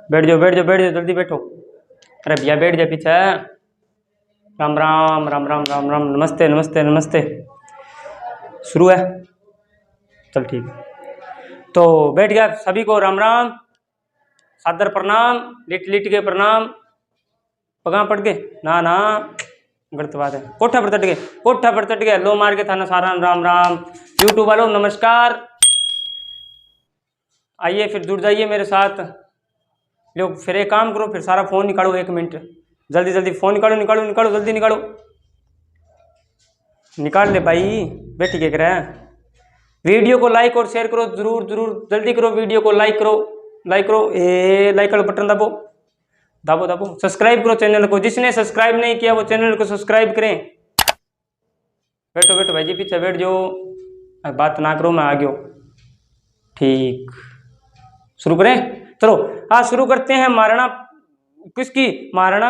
बैठ जाओ बैठ जाओ बैठ जाओ, जल्दी बैठो। अरे भैया बैठ जाए पीछे। राम राम राम राम राम राम, नमस्ते नमस्ते नमस्ते। शुरू है, चल ठीक है। तो बैठ गया, सभी को राम राम, सादर प्रणाम, लिट लिट के प्रणाम। पगा पड़ गए ना ना, गलत बात है। कोठा पर चढ़ गए, कोठा पर चढ़ गए, लो मार के थाना सारा राम राम। यूट्यूब वालों नमस्कार, आइए फिर जुड़ जाइए मेरे साथ। लो फिर एक काम करो, फिर सारा फोन निकालो, 1 मिनट जल्दी जल्दी फोन निकालो निकालो निकालो, जल्दी निकालो, निकाल ले भाई, बैठ के करे। वीडियो को लाइक और शेयर करो, जरूर जरूर जल्दी करो, वीडियो को लाइक करो, लाइक करो, लाइक वाला बटन दबो दबो दबो। सब्सक्राइब करो चैनल को, जिसने सब्सक्राइब नहीं किया वो चैनल को सब्सक्राइब करें। बैठो बैठो भाई जी, पीछे बैठ जाओ, बात ना करो, मैं आ गया। ठीक, शुरू करें, चलो आज शुरू करते हैं। महाराणा किसकी, महाराणा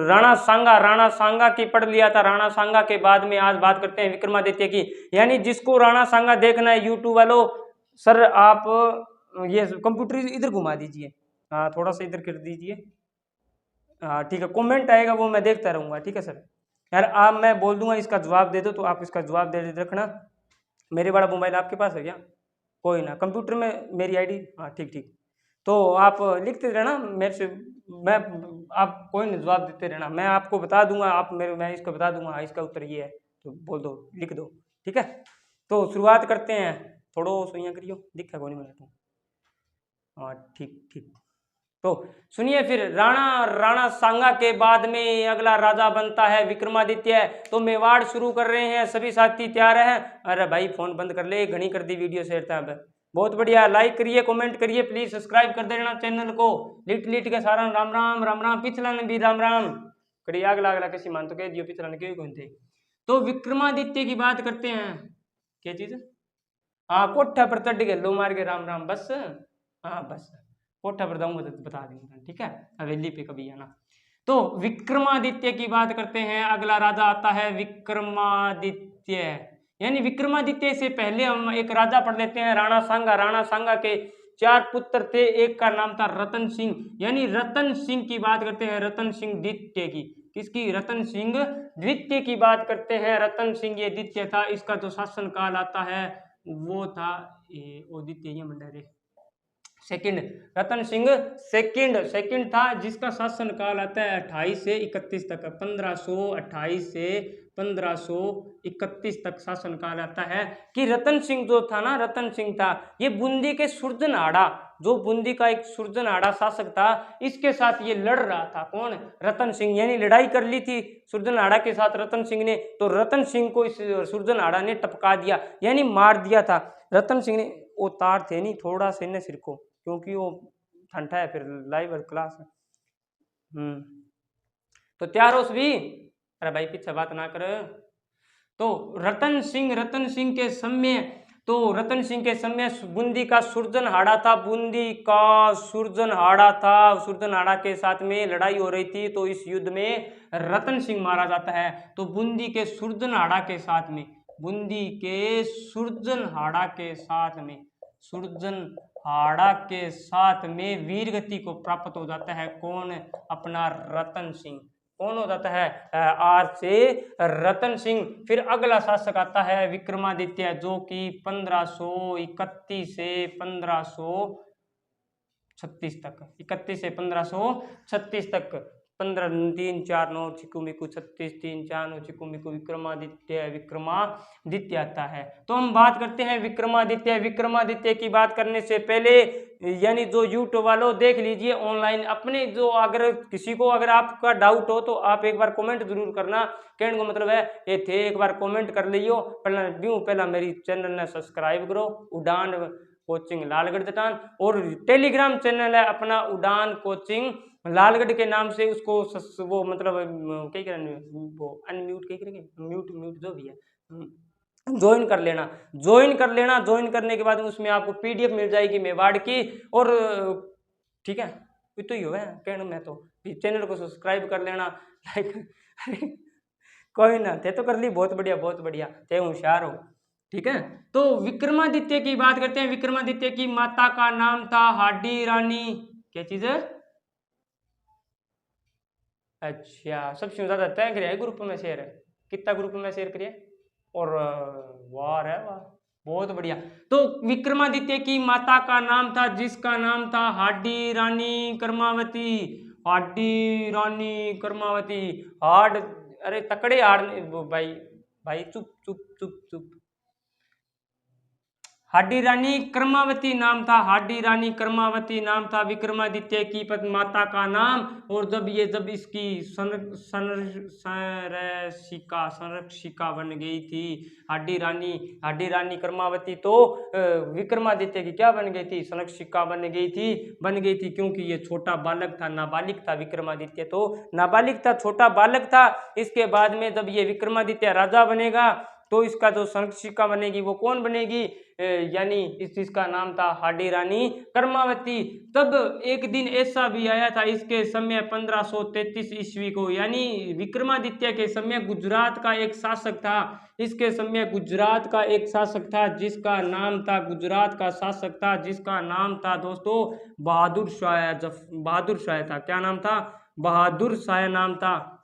राणा सांगा की पढ़ लिया था। राणा सांगा के बाद में आज बात करते हैं विक्रमादित्य की। यानी जिसको राणा सांगा देखना है यूट्यूब वालों, सर आप ये कंप्यूटर इधर घुमा दीजिए, हाँ थोड़ा सा इधर कर दीजिए, हाँ ठीक है। कमेंट आएगा वो मैं देखता रहूंगा, ठीक है सर। यार आप मैं बोल दूंगा इसका जवाब दे दो, तो आप इसका जवाब दे रखना। मेरे वाला मोबाइल आपके पास है क्या? कोई ना, कंप्यूटर में मेरी आईडी, हाँ ठीक ठीक। तो आप लिखते रहना मेरे से, मैं आप कोई नहीं जवाब देते रहना, मैं आपको बता दूंगा, आप मेरे मैं इसको बता दूंगा, इसका उत्तर ये है, तो बोल दो, लिख दो, ठीक है। तो शुरुआत करते हैं, थोड़ो सोइया करियो, दिखा को नहीं मिनट, हाँ ठीक ठीक। तो सुनिए फिर, राणा सांगा के बाद में अगला राजा बनता है विक्रमादित्य। तो मेवाड़ शुरू कर रहे हैं, सभी साथी तैयार हैं? अरे भाई फोन बंद कर ले, घनी कर दी वीडियो शेयर था। बहुत बढ़िया, लाइक करिए, कमेंट करिए, प्लीज सब्सक्राइब कर देना चैनल को। लिट लिट के सारा राम राम राम राम, पिछला ने भी राम राम करिए, अगला अगला किसी मान तो कह दियो, पिछला ने क्यों कौन थे। तो विक्रमादित्य की बात करते हैं, क्या चीज, हाँ कोठा पर चढ़ गए, लो मार के राम राम, बस हाँ बस, कोठा पर जाऊंगा तो बता देंगे, ठीक है, हवेली पे कभी आना। तो विक्रमादित्य की बात करते हैं, अगला राजा आता है विक्रमादित्य। यानी विक्रमादित्य से पहले हम एक राजा पढ़ लेते हैं, राणा सांगा। राणा सांगा के 4 पुत्र थे, एक का नाम था रतन सिंह। यानी रतन सिंह की बात करते हैं, रतन सिंह द्वितीय की, किसकी, रतन सिंह द्वितीय की बात करते हैं। रतन सिंह ये द्वितीय था, इसका जो शासन काल आता है वो था द्वितीय मंडल सेकंड, रतन सिंह सेकंड था, जिसका शासन काल आता है 28 से 31 तक, 1528 से 1531 तक शासन काल आता है। कि रतन सिंह जो था ना, रतन सिंह था ये बूंदी के सुरजनहाड़ा, जो बूंदी का एक सुरजनहाड़ा शासक था, इसके साथ ये लड़ रहा था। कौन, रतन सिंह। यानी लड़ाई कर ली थी सुरजनहाड़ा के साथ रतन सिंह ने, तो रतन सिंह को इस सुरजनहाड़ा ने टपका दिया, यानी मार दिया था। रतन सिंह ने, वो तार थे नहीं, थोड़ा से ने सिर को, क्योंकि वो ठंडा है, फिर लाइव क्लास है। तो तैयार हो सभी? अरे भाई पीछे बात ना कर। तो रतन सिंह के समय, तो रतन सिंह के समय बूंदी का सुरजनहाड़ा था, बूंदी का सुरजनहाड़ा था, सुरजनहाड़ा के साथ में लड़ाई हो रही थी। तो इस युद्ध में रतन सिंह मारा जाता है। तो बूंदी के सुरजनहाड़ा के साथ में, बूंदी के सुरजनहाड़ा के साथ में, सुरजनहाड़ा के साथ में वीरगति को प्राप्त हो जाता है। कौन, अपना रतन सिंह। कौन हो जाता है, आर से रतन सिंह। फिर अगला शासक आता है विक्रमादित्य, जो कि 1531 से 1536 तक, 31 से 1536 तक, 15 3 4 9 चिकू मिकू 36 3 4 9 चिकू मिकू, विक्रमादित्य आता है। तो हम बात करते हैं विक्रमादित्य। विक्रमादित्य की बात करने से पहले, यानी जो यूट्यूब वालों देख लीजिए ऑनलाइन अपने, जो अगर किसी को अगर आपका डाउट हो तो आप एक बार कमेंट जरूर करना। कहने को मतलब है ये थे, एक बार कमेंट कर लियो। पहला मेरी चैनल ने सब्सक्राइब करो, उड़ान कोचिंग लालगढ़ जटान, और टेलीग्राम चैनल है अपना उड़ान कोचिंग लालगढ़ के नाम से, उसको वो मतलब क्या करेंगे, वो अनम्यूट क्या करेंगे, म्यूट जो भी है, ज्वाइन कर लेना। ज्वाइन करने के बाद उसमें आपको पीडीएफ मिल जाएगी मेवाड़ की। और ठीक है, तो ही हो है कहना, मैं तो चैनल को सब्सक्राइब कर लेना, लाइक कोई ना थे तो कर ली, बहुत बढ़िया थे, होशियार हो, ठीक है। तो विक्रमादित्य की बात करते हैं। विक्रमादित्य की माता का नाम था हाडी रानी। क्या चीज है? अच्छा, सबसे ज्यादा तय करिए ग्रुप में शेयर है, कितना ग्रुप में शेयर करिए? और वाह रे वाह, बहुत बढ़िया। तो विक्रमादित्य की माता का नाम था, जिसका नाम था हाडी रानी कर्मावती। हाडी रानी कर्मावती। हाड, अरे तकड़े हाड, भाई भाई चुप चुप चुप चुप। हाडी रानी कर्मावती नाम था, हाडी रानी कर्मावती नाम था विक्रमादित्य की माता का नाम। और जब इसकी संरक्षिका बन गई थी हाडी रानी कर्मावती, तो विक्रमादित्य की क्या बन गई थी? संरक्षिका बन गई थी क्योंकि ये छोटा बालक था, नाबालिग था विक्रमादित्य, तो नाबालिग था, छोटा बालक था। इसके बाद में जब ये विक्रमादित्य राजा बनेगा तो इसका जो संरक्षिका बनेगी वो कौन बनेगी? यानी इस चीज का नाम था हाडी रानी कर्मावती। तब एक दिन ऐसा भी आया था, इसके समय 1533 ईस्वी को, यानी विक्रमादित्य के समय गुजरात का एक शासक था। इसके समय गुजरात का एक शासक था जिसका नाम था, गुजरात का शासक था जिसका नाम था दोस्तों बहादुर शाह। बहादुर शाह था। क्या नाम था? बहादुर शाह नाम था।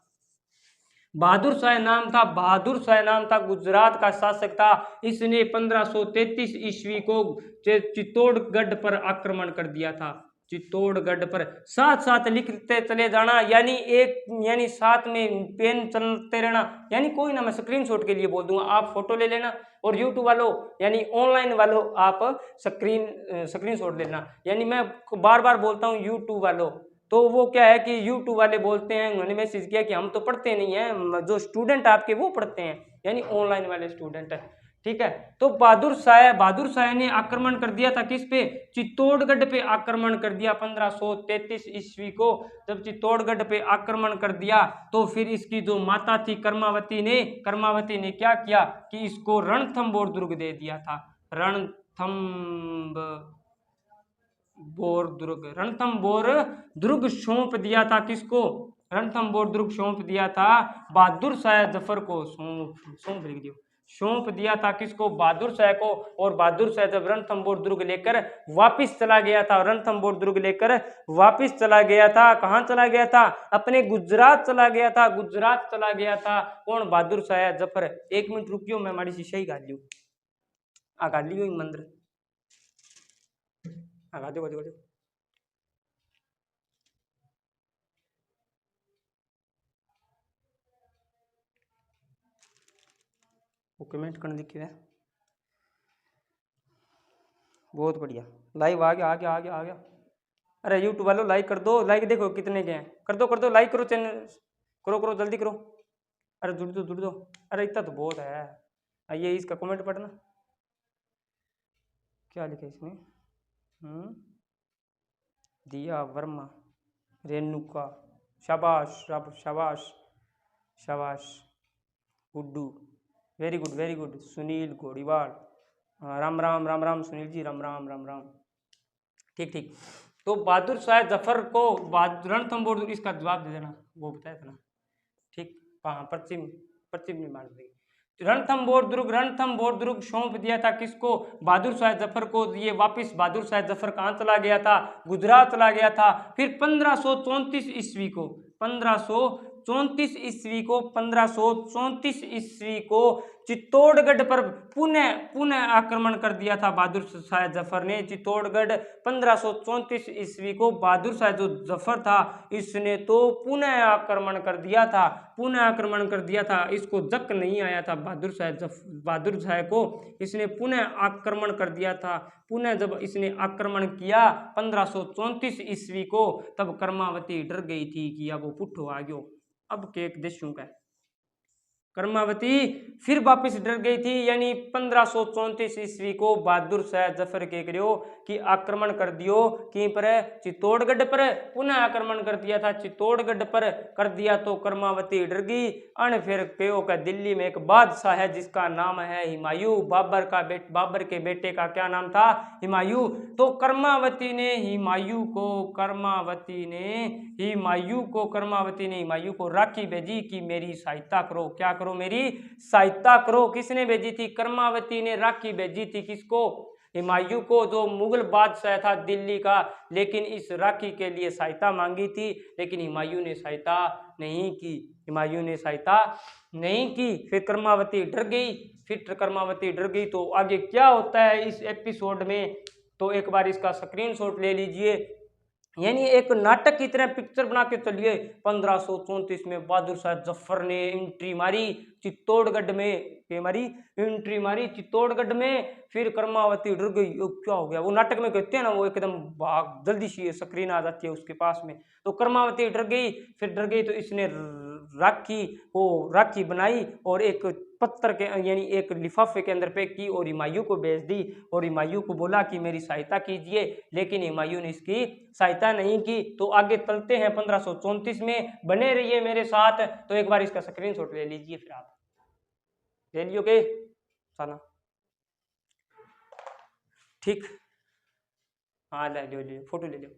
बहादुर शाह नाम था, बहादुर शाह नाम था, गुजरात का शासक था। इसने 1533 ईस्वी को चित्तौड़गढ़ पर आक्रमण कर दिया था। चित्तौड़गढ़ पर, साथ साथ लिखते चले जाना, यानी साथ में पेन चलते रहना, यानी कोई ना, मैं स्क्रीनशॉट के लिए बोल दूंगा, आप फोटो ले लेना। और यूट्यूब वालों यानी ऑनलाइन वालों आप स्क्रीनशॉट लेना। यानी मैं बार बार बोलता हूँ यूट्यूब वालों, तो वो क्या है कि यूट्यूब वाले बोलते हैं, उन्होंने मैसेज किया कि हम तो पढ़ते नहीं हैं, जो स्टूडेंट आपके वो पढ़ते हैं, यानी ऑनलाइन वाले स्टूडेंट है। ठीक है, तो बहादुर शाह ने आक्रमण कर दिया था किस पे? चित्तौड़गढ़ पे आक्रमण कर दिया 1533 ईस्वी को। जब चित्तौड़गढ़ पे आक्रमण कर दिया तो फिर इसकी जो माता थी कर्मावती ने क्या किया कि इसको रणथंभौर दुर्ग दे दिया था। रणथंभौर दुर्ग सौंप दिया था किसको? रणथंभौर दुर्ग सौंप दिया था बहादुर शाह जफर को। सौंप दिया था किसको? बहादुर शाह को। और बहादुर शाह जब रणथंभौर दुर्ग लेकर वापिस चला गया था, रणथंभौर दुर्ग लेकर वापिस चला गया था, कहाँ चला गया था? अपने गुजरात चला गया था, गुजरात चला गया था। कौन? बहादुर शाह जफर। एक मिनट रुकियो, मैं माड़ी सी सही गा लियो, गा लियो मंत्र, गा दो। वो कमेंट करने दिखे है, बहुत बढ़िया। लाइव आ गया। अरे यूट्यूब वालों लाइक कर दो, लाइक देखो कितने के हैं, कर दो लाइक करो, चैनल करो जल्दी करो। अरे जुड़ दो। अरे इतना तो बहुत है। आइए इसका कमेंट पढ़ना, क्या लिखा इसमें? दिया वर्मा, रेणुका, शाबाश शाबाश शाबाश, गुड्डू, वेरी गुड। सुनील गोड़ीवाल, राम राम सुनील जी, राम राम। ठीक। तो बहादुर शाह जफर को रणथंभौर, इसका जवाब दे देना, वो बताया था ना। ठीक, हाँ, पश्चिम में मान ली। रणथंभौर दुर्ग सौंप दिया था किसको? बहादुर शाह जफर को। ये वापिस बहादुर शाह जफर कहाँ चला गया था? गुजरात चला गया था। फिर 1534 ईस्वी को चित्तौड़गढ़ पर पुनः आक्रमण कर दिया था बहादुर शाह जफर ने। चित्तौड़गढ़ 1534 ईस्वी को बहादुर शाह जो जफर था इसने तो पुनः आक्रमण कर दिया था। इसको जक नहीं आया था बहादुर शाह को, इसने पुनः आक्रमण कर दिया था। पुनः जब इसने आक्रमण किया 1534 ईस्वी को, तब कर्मावती डर गई थी कि अब वो पुट्ठो आ गयो, अब केक देशों का। कर्मावती फिर वापिस डर गई थी, यानी 1534 ईस्वी को बहादुर शाह जफर के करियो कि आक्रमण कर दियो कि पर? चित्तौड़गढ़ पर पुनः आक्रमण कर दिया था, चित्तौड़गढ़ पर कर दिया तो कर्मावती डर गई। अन फिर कहो का दिल्ली में एक बादशाह है जिसका नाम है हुमायूं। बाबर के बेटे का क्या नाम था? हुमायूं। तो कर्मावती ने हुमायूं को राखी भेजी कि मेरी सहायता करो। क्या करो? मेरी सहायता करो। किसने भेजी थी? कर्मावती ने राखी भेजी थी। किसको? हुमायूं को जो मुगल बादशाह था दिल्ली का, लेकिन इस राखी के लिए सहायता मांगी थी, लेकिन हुमायूं ने सहायता नहीं की, हुमायूं ने सहायता नहीं की। फिर कर्मावती डर गई, फिर कर्मावती डर गई तो आगे क्या होता है इस एपिसोड में, तो एक बार इसका स्क्रीनशॉट ले लीजिए। यानी एक नाटक की तरह पिक्चर बना के चलिए। 1534 में बहादुर शाह जफर ने एंट्री मारी चित्तौड़गढ़ में, मारी एंट्री मारी चित्तौड़गढ़ में। फिर कर्मावती डर गई, क्या हो गया, वो नाटक में कहते हैं ना, वो एकदम भाग जल्दी सी स्क्रीन आ जाती है उसके पास में, तो कर्मावती डर गई। फिर डर गई तो इसने राखी बनाई और एक पत्थर के यानी एक लिफाफे के अंदर पैक की और हुमायूं को भेज दी, और हुमायूं को बोला कि मेरी सहायता कीजिए, लेकिन हुमायूं ने इसकी सहायता नहीं की। तो आगे चलते हैं 1534 में, बने रहिए मेरे साथ। तो एक बार इसका स्क्रीनशॉट ले लीजिए, फिर आप ले लियोगे साला, ठीक, हाँ ले लो, फोटो ले लो।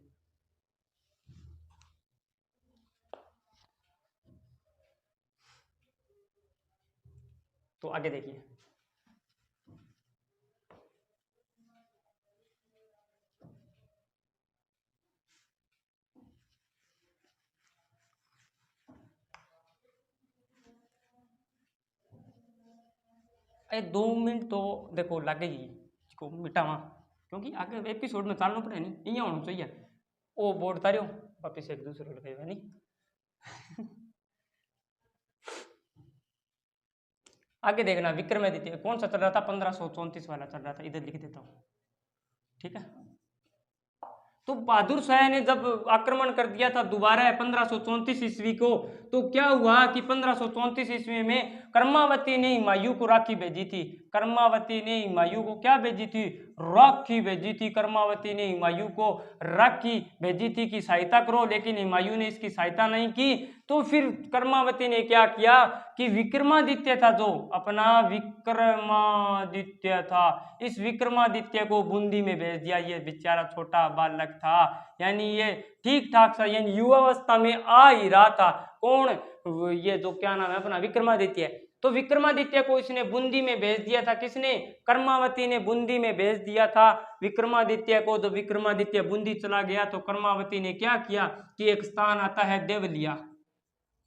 तो आगे देखिए, अरे 2 मिनट तो देखो लगेगी इसको मिटावा, क्योंकि आगे एपिसोड में चालना पड़े नहीं, यहाँ होना चाहिए। ओ बोर्ड तारियो वापिस एक दूसरे लगाएगा नहीं। आगे देखना, विक्रमादित्य कौन सा चल रहा था, 1534 वाला चल रहा था, इधर लिख देता हूँ, ठीक है। तो बहादुर शाह ने जब आक्रमण कर दिया था दोबारा 1534 ईस्वी को, तो क्या हुआ कि 1534 ईस्वी में कर्मावती ने हुमायूं को राखी भेजी थी। कर्मावती ने हुमायूं को क्या भेजी थी, राखी भेजी थी। कर्मावती ने हुमायूं को राखी भेजी थी कि सहायता करो, लेकिन हुमायूं ने इसकी सहायता नहीं की। तो फिर कर्मावती ने क्या किया कि विक्रमादित्य था, जो अपना विक्रमादित्य था, इस विक्रमादित्य को बूंदी में भेज दिया। ये बेचारा छोटा बालक था, यानी ये ठीक ठाक सा यानी युवावस्था में आ ही रहा था। कौन, ये जो क्या नाम है अपना विक्रमादित्य। तो विक्रमादित्य को इसने बूंदी में भेज दिया था, किसने, कर्मावती ने बूंदी में भेज दिया था विक्रमादित्य को। तो विक्रमादित्य बूंदी चला गया तो कर्मावती ने क्या किया कि एक स्थान आता है देवलिया,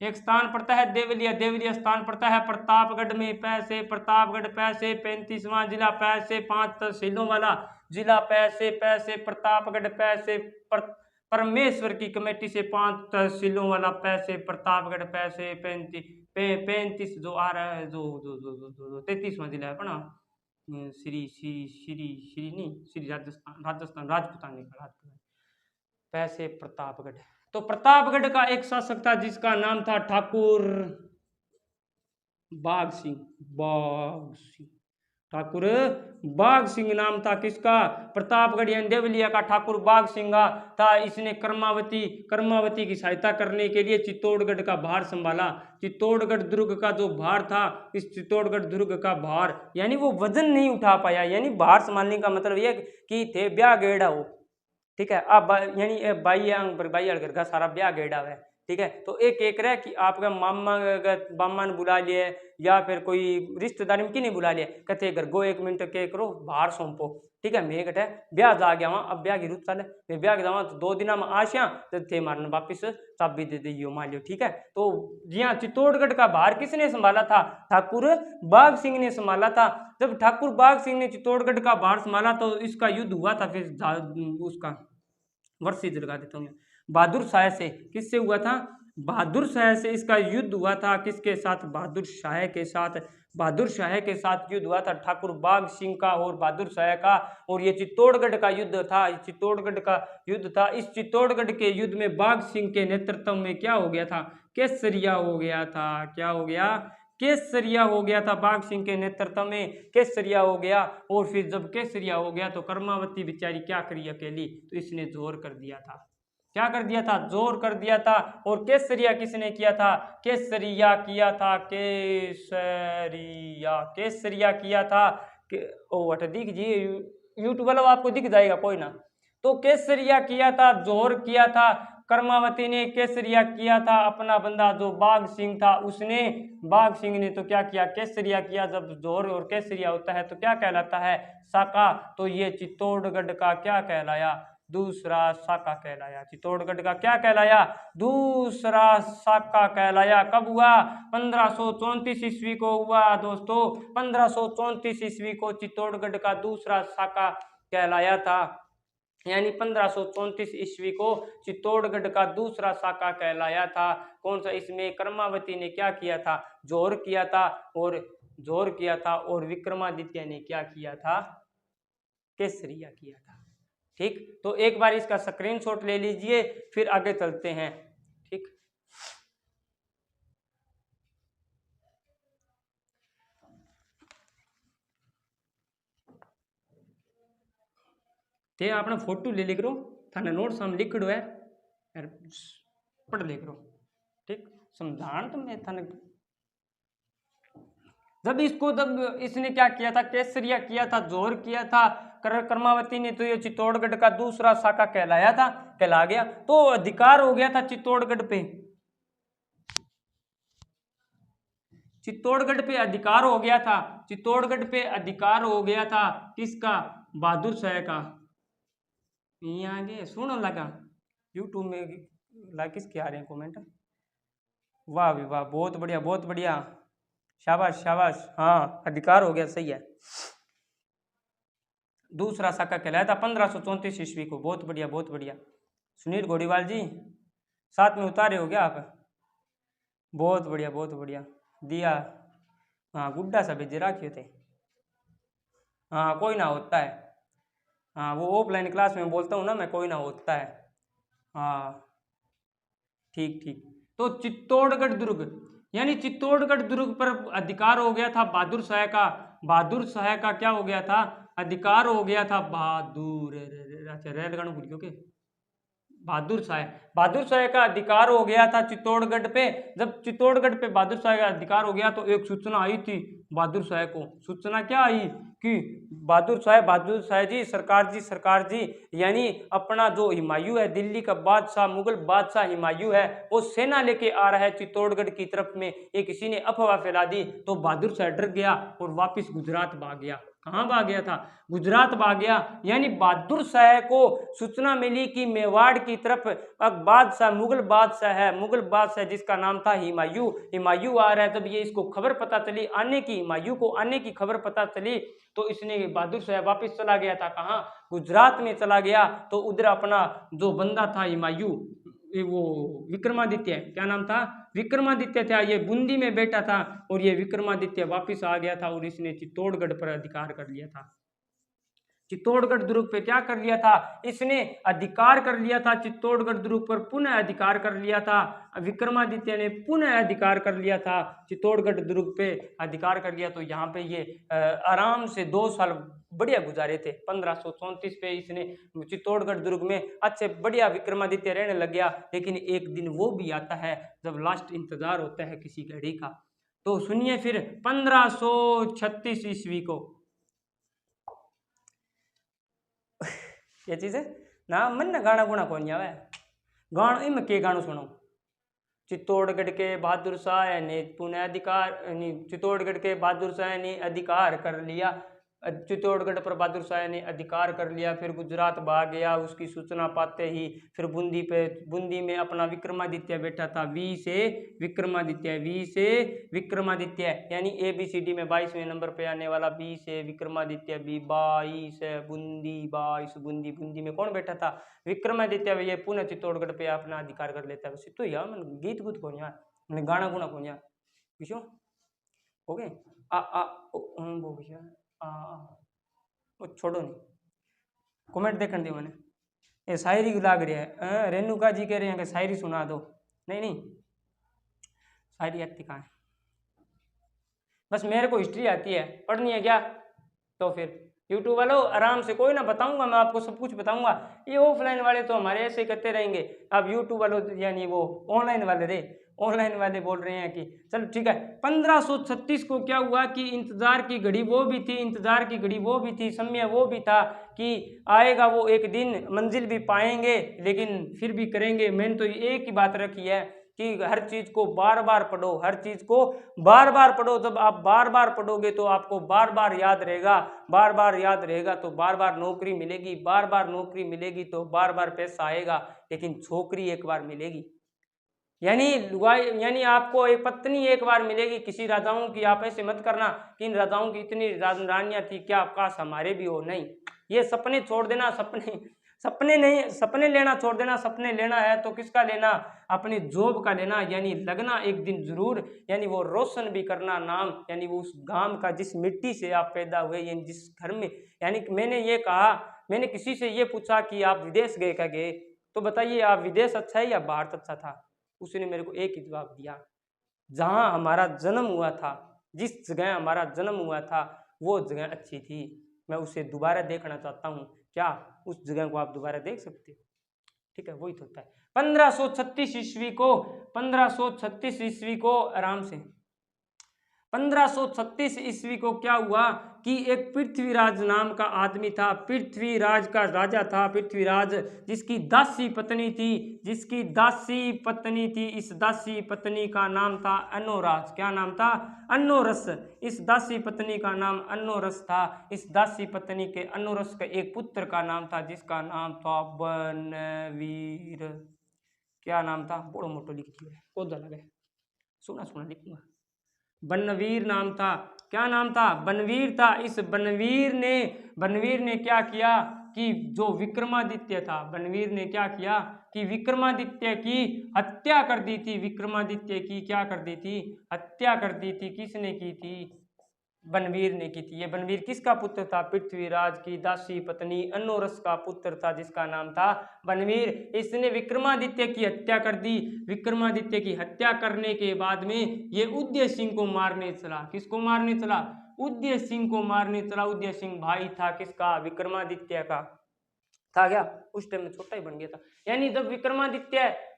एक स्थान पड़ता है देवलिया, देवलिया स्थान पड़ता है प्रतापगढ़ में, पैसे प्रतापगढ़, पैसे 35वां जिला, पैसे 5 तहसीलों वाला जिला, पैसे पैसे प्रतापगढ़, पैसे परमेश्वर की कमेटी से 5 तहसीलों वाला, पैसे प्रतापगढ़, पैसे 35 जो आ रहा है, जो 33वां जिला है अपना श्री श्री श्री श्री नहीं श्री राजस्थान राजस्थान राजपुतानी का राजपुतानी, पैसे प्रतापगढ़। तो प्रतापगढ़ का एक शासक था जिसका नाम था ठाकुर बाघ सिंह, ठाकुर बाघ सिंह नाम था किसका, प्रतापगढ़ यानी देवलिया का ठाकुर बाघ सिंह था। इसने कर्मावती की सहायता करने के लिए चित्तौड़गढ़ का भार संभाला। चित्तौड़गढ़ दुर्ग का जो भार था, इस चित्तौड़गढ़ दुर्ग का भार यानी वो वजन नहीं उठा पाया, यानी भार संभालने का मतलब यह कि थे ब्याह गेड़ा हो, ठीक है। अब यानी बाई घर का सारा ब्याह गेड़ा हुआ है, ठीक है। तो एक एक रहा कि आपका मामा ने बुला लिया या फिर कोई रिश्तेदारी में किन्हीं बुला लिया, कहते घर गो 1 मिनट के करो बाहर सौंपो, ठीक है। मैं कटे ब्याह जा गया वहाँ, अब ब्याह की रुत चले, मैं ब्याह के जावा तो 2 दिन में आशिया तो थे मारने वापिस चाबी दे दियो मान लियो, ठीक है। तो जी हाँ, चित्तौड़गढ़ का भार किसने संभाला था, ठाकुर बाघ सिंह ने संभाला था। जब ठाकुर बाघ सिंह ने चित्तौड़गढ़ का भार संभाला तो इसका युद्ध हुआ था, फिर उसका वर्षी लगा देता हूँ, बहादुर शाह से। किससे हुआ था, बहादुर शाह से इसका युद्ध हुआ था। किसके साथ, बहादुर शाह के साथ, बहादुर शाह के साथ युद्ध हुआ था ठाकुर बाघ सिंह का और बहादुर शाह का। और ये चित्तौड़गढ़ का युद्ध था, चित्तौड़गढ़ का युद्ध था। इस चित्तौड़गढ़ के युद्ध में बाघ सिंह के नेतृत्व में क्या हो गया था, केसरिया हो गया था। क्या हो गया, केसरिया हो गया था, बाघ सिंह के नेतृत्व में केसरिया हो गया। और फिर जब केसरिया हो गया तो कर्मावती बेचारी क्या करी अकेली, तो इसने जोर कर दिया था। क्या कर दिया था, जोर कर दिया था। और केसरिया किसने किया था, केसरिया किया था, केसरिया किया था। ओ अट दिख जी, यूट्यूब वाला आपको दिख जाएगा कोई ना। तो केसरिया किया था, जोर किया था कर्मावती ने केसरिया किया था अपना बंदा जो बाघ सिंह था उसने, बाघ सिंह ने तो क्या किया, केसरिया किया। जब जोर और केसरिया होता है तो क्या कहलाता है, साका। तो ये चित्तौड़गढ़ का क्या कहलाया, दूसरा साका कहलाया। चित्तौड़गढ़ का क्या कहलाया, दूसरा साका कहलाया। कब हुआ, 1534 ईस्वी को हुआ दोस्तों। 1534 ईस्वी को चित्तौड़गढ़ का दूसरा साका कहलाया था, यानी 1534 ईस्वी को चित्तौड़गढ़ का दूसरा साका कहलाया था। कौन सा, इसमें कर्मावती ने क्या किया था, जोर किया था, और विक्रमादित्य ने क्या किया था, केसरिया किया था। ठीक, तो एक बार इसका स्क्रीनशॉट ले लीजिए, फिर आगे चलते हैं। ठीक, ते आपने फोटो ले लिख रो, थाने नोट साम लिखड़ो है, पढ़ लिख रो। ठीक, समझान तो मैं थाने। जब इसने क्या किया था, केसरिया किया था, जोर किया था कर्मावती ने, तो ये चित्तौड़गढ़ का दूसरा साका कहला गया। तो अधिकार हो गया था चित्तौड़गढ़ पे, चित्तौड़गढ़ पे अधिकार हो गया था, चित्तौड़गढ़ पे अधिकार हो गया था किसका, बहादुर शाह का। यहाँ आगे सुनो लगा, यूट्यूब में लाइक किसके आ रहे हैं कमेंट, वाह भी वाह, बहुत बढ़िया बहुत बढ़िया, शाबाश शाबाश, हाँ अधिकार हो गया, सही है। दूसरा साका कहलाया था 1534 ईस्वी को, बहुत बढ़िया बहुत बढ़िया। सुनील गोड़ीवाल जी साथ में उतारे हो गया आप, बहुत बढ़िया बहुत बढ़िया दिया। हाँ गुड्डा सा भेजे रखे थे, हाँ कोई ना होता है, हाँ वो ऑफलाइन क्लास में बोलता हूँ ना मैं, कोई ना होता है। हाँ ठीक ठीक, तो चित्तौड़गढ़ दुर्ग, यानी चित्तौड़गढ़ दुर्ग पर अधिकार हो गया था बहादुर शाह का। बहादुर शाह का क्या हो गया था, अधिकार हो गया था। बहादुर, अच्छा रेलगाड़ी भूल गयो के, बहादुर शाह का अधिकार हो गया था चित्तौड़गढ़ पे। जब चित्तौड़गढ़ पे बहादुर शाह का अधिकार हो गया तो एक सूचना आई थी बहादुर शाह को। सूचना क्या आई कि बहादुर शाह जी, सरकार जी, यानी अपना जो हुमायूं है, दिल्ली का बादशाह, मुगल बादशाह हुमायूं है, वो सेना लेके आ रहा है चित्तौड़गढ़ की तरफ में। ये किसी ने अफवाह फैला दी तो बहादुर शाह डर गया और वापिस गुजरात भाग गया। कहाँ भाग गया था, गुजरात भाग गया। यानी बहादुर शाह को सूचना मिली कि मेवाड़ की तरफ बादशाह, मुगल बादशाह जिसका नाम था हुमायूं आ रहा है। जब ये इसको खबर पता चली हुमायूं को आने की खबर पता चली तो इसने, बहादुर शाह वापिस चला गया था, कहाँ, गुजरात में चला गया। तो उधर अपना जो बंदा था हुमायूं, वो विक्रमादित्य, क्या नाम था, विक्रमादित्य था, ये बूंदी में बैठा था और ये विक्रमादित्य वापिस आ गया था और इसने चित्तौड़गढ़ पर अधिकार कर लिया था। चित्तौड़गढ़ दुर्ग पे क्या कर लिया था, इसने अधिकार कर लिया था। चित्तौड़गढ़ दुर्ग पर पुनः अधिकार कर लिया था, विक्रमादित्य ने पुनः अधिकार कर लिया था, चित्तौड़गढ़ दुर्ग पे अधिकार कर लिया। तो यहाँ पे ये आराम से 2 साल बढ़िया गुजारे थे। 1534 पे इसने चित्तौड़गढ़ दुर्ग में अच्छे बढ़िया विक्रमादित्य रहने लग गया। लेकिन एक दिन वो भी आता है जब लास्ट इंतजार होता है किसी घड़ी का। तो सुनिए फिर 1536 ईस्वी को, ये चीज है ना, मन ना गाना गुना कौन आवे, गाना इम के गानो सुनो। चित्तौड़गढ़ के बहादुर शाह ने पुनः अधिकार, चित्तौड़गढ़ के बहादुर शाह ने अधिकार कर लिया, चित्तौड़गढ़ पर बहादुर शाह ने अधिकार कर लिया। फिर गुजरात भाग गया, उसकी सूचना पाते ही फिर बूंदी में अपना विक्रमादित्य बैठा था। वी से विक्रमादित्य, यानी ABCD में 22वें नंबर पे आने वाला बी से विक्रमादित्य, बी 22 बूंदी, 22 बूंदी में कौन बैठा था, विक्रमादित्य। ये पुनः चित्तौड़गढ़ पे अपना अधिकार कर लेता है। तो यार मन गीत गुत कौन यार, मैंने गाना गुना कौन यार, किसो हो गए वो भैया वो छोड़ो नहीं, कमेंट देखने दियो मैंने। ये शायरी लाग रही है, रेणुका जी कह रहे हैं कि शायरी सुना दो। नहीं शायरी आती कहाँ है, बस मेरे को हिस्ट्री आती है, पढ़नी है क्या। तो फिर यूट्यूब वालों आराम से, कोई ना बताऊंगा मैं आपको, सब कुछ बताऊंगा। ये ऑफलाइन वाले तो हमारे ऐसे करते रहेंगे। अब यूट्यूब वालों यानी वो ऑनलाइन वाले रे, ऑनलाइन वाले बोल रहे हैं कि चलो ठीक है। 1536 को क्या हुआ कि इंतजार की घड़ी वो भी थी, इंतजार की घड़ी वो भी थी, समय वो भी था कि आएगा वो एक दिन, मंजिल भी पाएंगे लेकिन फिर भी करेंगे। मैंने तो एक ही बात रखी है कि हर चीज को बार बार पढ़ो, हर चीज को बार बार पढ़ो। जब आप बार बार पढ़ोगे तो आपको बार बार याद रहेगा, बार बार याद रहेगा तो बार बार नौकरी मिलेगी, बार बार नौकरी मिलेगी तो बार बार पैसा आएगा, लेकिन छोकरी एक बार मिलेगी। यानी आपको एक पत्नी एक बार मिलेगी। किसी राजाओं की आप ऐसे मत करना कि इन राजाओं की इतनी रानियां थी, क्या काश हमारे भी हो। नहीं, ये सपने छोड़ देना, सपने नहीं, सपने लेना छोड़ देना। सपने लेना है तो किसका लेना, अपनी जॉब का लेना, यानी लगना एक दिन जरूर, यानी वो रोशन भी करना नाम, यानी वो उस गांव का जिस मिट्टी से आप पैदा हुए, यानी जिस घर में। यानी मैंने ये कहा, मैंने किसी से ये पूछा कि आप विदेश गए क्या गए, तो बताइए आप विदेश अच्छा है या भारत अच्छा था। उसने मेरे को एक ही जवाब दिया, जहां हमारा जन्म हुआ था, जिस जगह हमारा जन्म हुआ था वो जगह अच्छी थी, मैं उसे दोबारा देखना चाहता हूँ। क्या उस जगह को आप दोबारा देख सकते हो? ठीक है, वही तो होता है। 1536 ईस्वी को, 1536 ईस्वी को आराम से 1536 ईस्वी को क्या हुआ कि एक पृथ्वीराज नाम का आदमी था। पृथ्वीराज का राजा था पृथ्वीराज, जिसकी दासी पत्नी थी, जिसकी दासी पत्नी थी। इस दासी पत्नी का नाम था अनोराज। क्या नाम था? अनोरस। इस दासी पत्नी का नाम अनोरस था। इस दासी पत्नी के अनोरस का एक पुत्र का नाम था, जिसका नाम था बनवीर। क्या नाम था? बड़ो मोटो लिख दिया, कोदा लगे, सुना सुना लिखूंगा। बनवीर नाम था। क्या नाम था? बनवीर था। इस बनवीर ने क्या किया कि जो विक्रमादित्य था, बनवीर ने क्या किया कि विक्रमादित्य की हत्या कर दी थी। विक्रमादित्य की क्या कर दी थी? हत्या कर दी थी। किसने की थी? बनवीर ने की थी। ये बनवीर किसका पुत्र था? पृथ्वीराज की दासी पत्नी अनोरस का पुत्र था, जिसका नाम था बनवीर। इसने विक्रमादित्य की हत्या कर दी। विक्रमादित्य की हत्या करने के बाद में ये उदय सिंह को मारने चला। किसको मारने चला? उदय सिंह को मारने चला। उदय सिंह भाई था किसका? विक्रमादित्य का था। क्या उस टाइम में छोटा ही बन गया था। यानी जब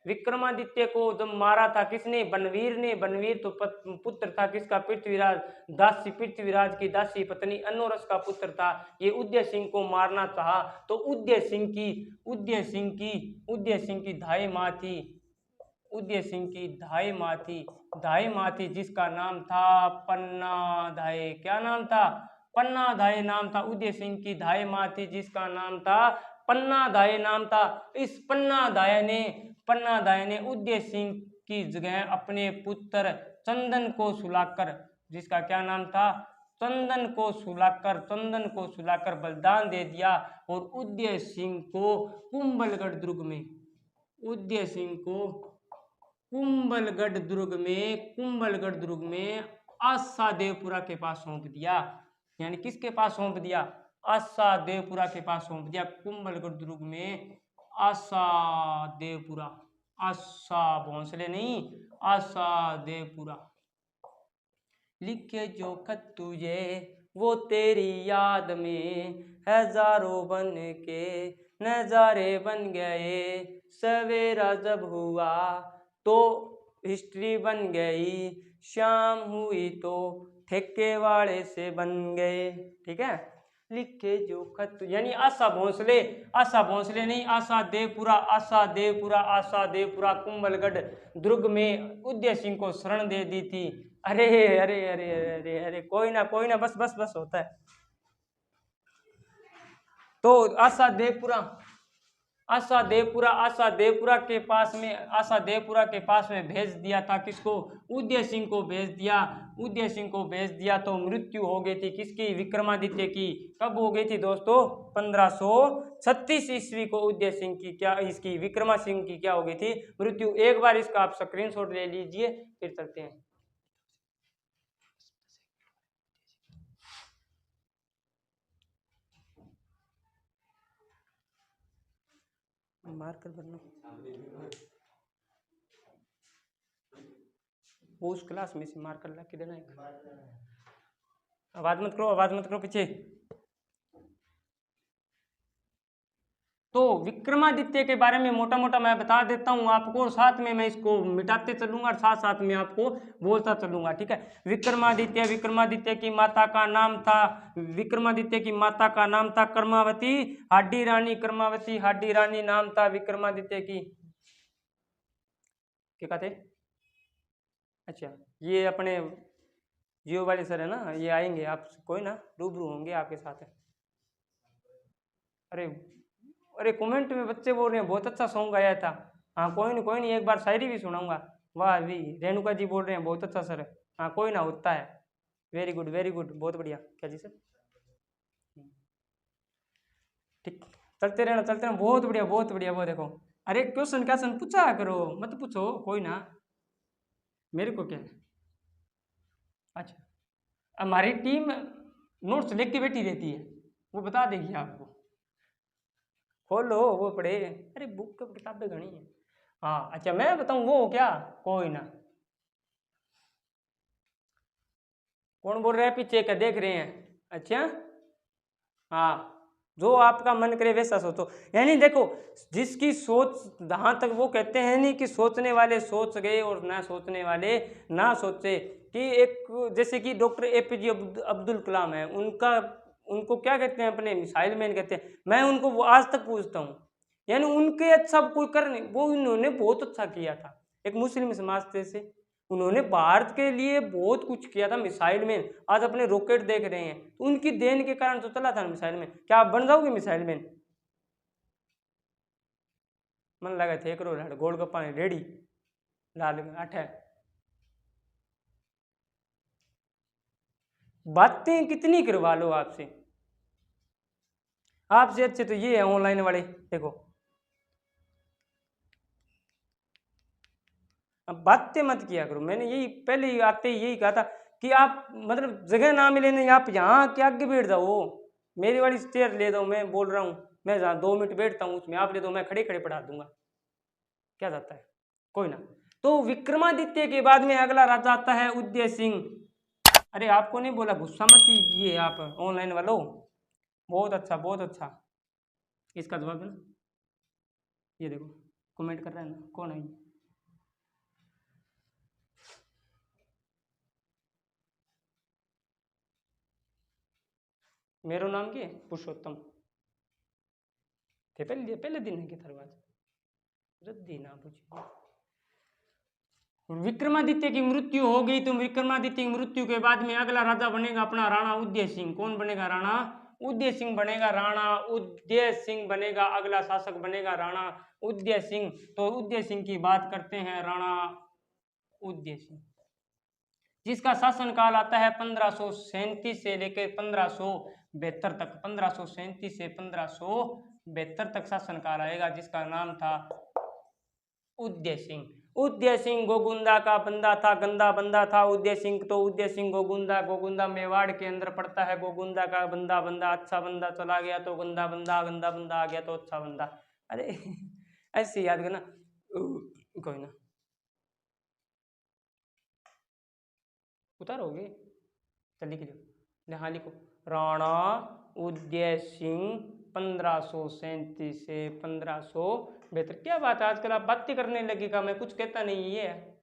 विक्रमादित्य को जब मारा था किसने? बनवीर ने। बनवीर तो पुत्र था किसका? पृथ्वीराज। दासी, पृथ्वीराज की दासी पत्नी अनोरस का पुत्र था। ये उदय सिंह को मारना चाहा तो उदय सिंह की धाई माँ थी। उदय सिंह की धाई माँ थी जिसका नाम था पन्ना धाय। क्या नाम था? पन्ना धाय नाम था। उदय सिंह की धाई माँ थी जिसका नाम था पन्ना धाय नाम था। इस पन्ना धाय ने उदय सिंह की जगह अपने पुत्र चंदन को सुलाकर, जिसका क्या नाम था? चंदन को सुलाकर बलिदान दे दिया। और उदय सिंह को कुंभलगढ़ दुर्ग में आशादेवपुरा के पास सौंप दिया। यानी किसके पास सौंप दिया? आशादेवपुरा के पास सौंप दिया। कुंभलगढ़ दुर्ग में आशादेवपुरा, आशा भोंसले नहीं, आशादेवपुरा। लिखे जो खत तुझे वो तेरी याद में हजारों बन के नजारे बन गए। सवेरा जब हुआ तो हिस्ट्री बन गई, शाम हुई तो ठेके वाले से बन गए। ठीक है, लिखे जो खत, यानी आशा भोंसले नहीं, आशा देवपुरा कुंभलगढ़ दुर्ग में उदय सिंह को शरण दे दी थी। अरे अरे अरे अरे अरे कोई ना बस होता है। तो आशादेवपुरा के पास में भेज दिया था। किसको? उदय सिंह को भेज दिया तो मृत्यु हो गई थी किसकी? विक्रमादित्य की। कब हो गई थी दोस्तों? 1536 ईस्वी को उदय सिंह की क्या, इसकी विक्रमा सिंह की क्या हो गई थी? मृत्यु। एक बार इसका आप स्क्रीनशॉट ले लीजिए, फिर चलते हैं। मार्कर भरना वो उस क्लास में से मार्कर ला के देना है। आवाज मत करो पीछे। तो विक्रमादित्य के बारे में मोटा मोटा मैं बता देता हूं आपको, और साथ में मैं इसको मिटाते चलूंगा और साथ साथ में आपको बोलता चलूंगा, ठीक है। विक्रमादित्य की माता का नाम था, विक्रमादित्य की माता का नाम था कर्मावती हाडी रानी, कर्मावती हाडी रानी नाम था विक्रमादित्य की। क्या कहते? अच्छा, ये अपने जियो वाले सर है ना, ये आएंगे, आप कोई ना रूबरू होंगे आपके साथ। अरे अरे कमेंट में बच्चे बोल रहे हैं बहुत अच्छा सॉन्ग गाया था। हाँ कोई नहीं, एक बार शायरी भी सुनाऊंगा। वाह भी, रेणुका जी बोल रहे हैं बहुत अच्छा सर। हाँ कोई ना, होता है। वेरी गुड, बहुत बढ़िया। क्या जी सर? ठीक, चलते रहना, बहुत बढ़िया बहुत बढ़िया। वो देखो, अरे क्वेश्चन पूछा करो, मत पूछो, कोई ना, मेरे को क्या है। अच्छा, हमारी टीम नोट्स लिख के बैठी रहती है, वो बता देगी आपको। खोलो वो पढ़े, अरे बुक का किताबें घनी है। हाँ अच्छा, मैं बताऊं वो क्या? कोई ना। कौन बोल रहा है पीछे, क्या देख रहे हैं? अच्छा हाँ, जो आपका मन करे वैसा सोचो। यानी देखो, जिसकी सोच, जहाँ तक वो कहते हैं नहीं कि सोचने वाले सोच गए और ना सोचने वाले ना सोचे, कि एक जैसे कि डॉक्टर APJ अब्दुल कलाम है, उनका, उनको क्या कहते हैं, अपने मिसाइल मैन कहते हैं। मैं उनको वो आज तक पूछता हूँ, यानी उनके अच्छा कोई कर नहीं, वो उन्होंने बहुत अच्छा किया था एक मुस्लिम समाज से। उन्होंने भारत के लिए बहुत कुछ किया था। मिसाइल मैन, आज अपने रॉकेट देख रहे हैं, तो उनकी देन के कारण तो चला था मिसाइल मैन। क्या आप बन जाओगे मिसाइल मैन? मन लगा थे करो गोलगप्पा रेडी लाल आठ है। बातें कितनी करवा लो आपसे, आपसे अच्छे तो ये है ऑनलाइन वाले। देखो अब बातें मत किया करो, मैंने यही पहले ही आते ही यही कहा था कि आप मतलब जगह ना मिले नहीं, आप यहाँ के आगे बैठ जाओ, मेरी वाली चेयर ले दो, मैं बोल रहा हूँ, मैं जहाँ 2 मिनट बैठता हूँ उसमें आप ले दो, मैं खड़े खड़े पढ़ा दूंगा, क्या जाता है, कोई ना। तो विक्रमादित्य के बाद में अगला राजा आता है उदय सिंह। अरे आपको नहीं बोला, गुस्सा मत कीजिए आप ऑनलाइन वालों। बहुत अच्छा बहुत अच्छा, इसका जवाब है ना, ये देखो कमेंट कर रहा है ना, कौन है ये? मेरो नाम के पुरुषोत्तम थे, पहले दिन है कि थरवाज रद्दी ना पूछिए। विक्रमादित्य की मृत्यु हो गई, तो विक्रमादित्य की मृत्यु के बाद में अगला राजा बनेगा अपना राणा उदय सिंह। कौन बनेगा? राणा उदय सिंह बनेगा, राणा उदय सिंह बनेगा, अगला शासक बनेगा राणा उदय सिंह। तो उदय सिंह की बात करते हैं, राणा उदय सिंह, जिसका शासनकाल आता है 1537 से लेकर 1572 तक। 1537 से 1572 तक शासनकाल आएगा, जिसका नाम था उदय सिंह। उदय सिंह गोगुंदा का बंदा था, गंदा बंदा था उदय सिंह। तो उदय सिंह गोगुंदा, गोगुंदा मेवाड़ के अंदर पड़ता है। गोगुंदा का बंदा, बंदा अच्छा बंदा चला गया तो गंदा बंदा, गंदा बंदा आ गया तो अच्छा बंदा। अरे ऐसे याद करना, कोई ना, उतारोगे, चल लिख लो, हाँ लिखो, राणा उदय सिंह 1537 से 1572। क्या बात है, आजकल आप बातें करने लगेगा, मैं कुछ कहता नहीं ये है।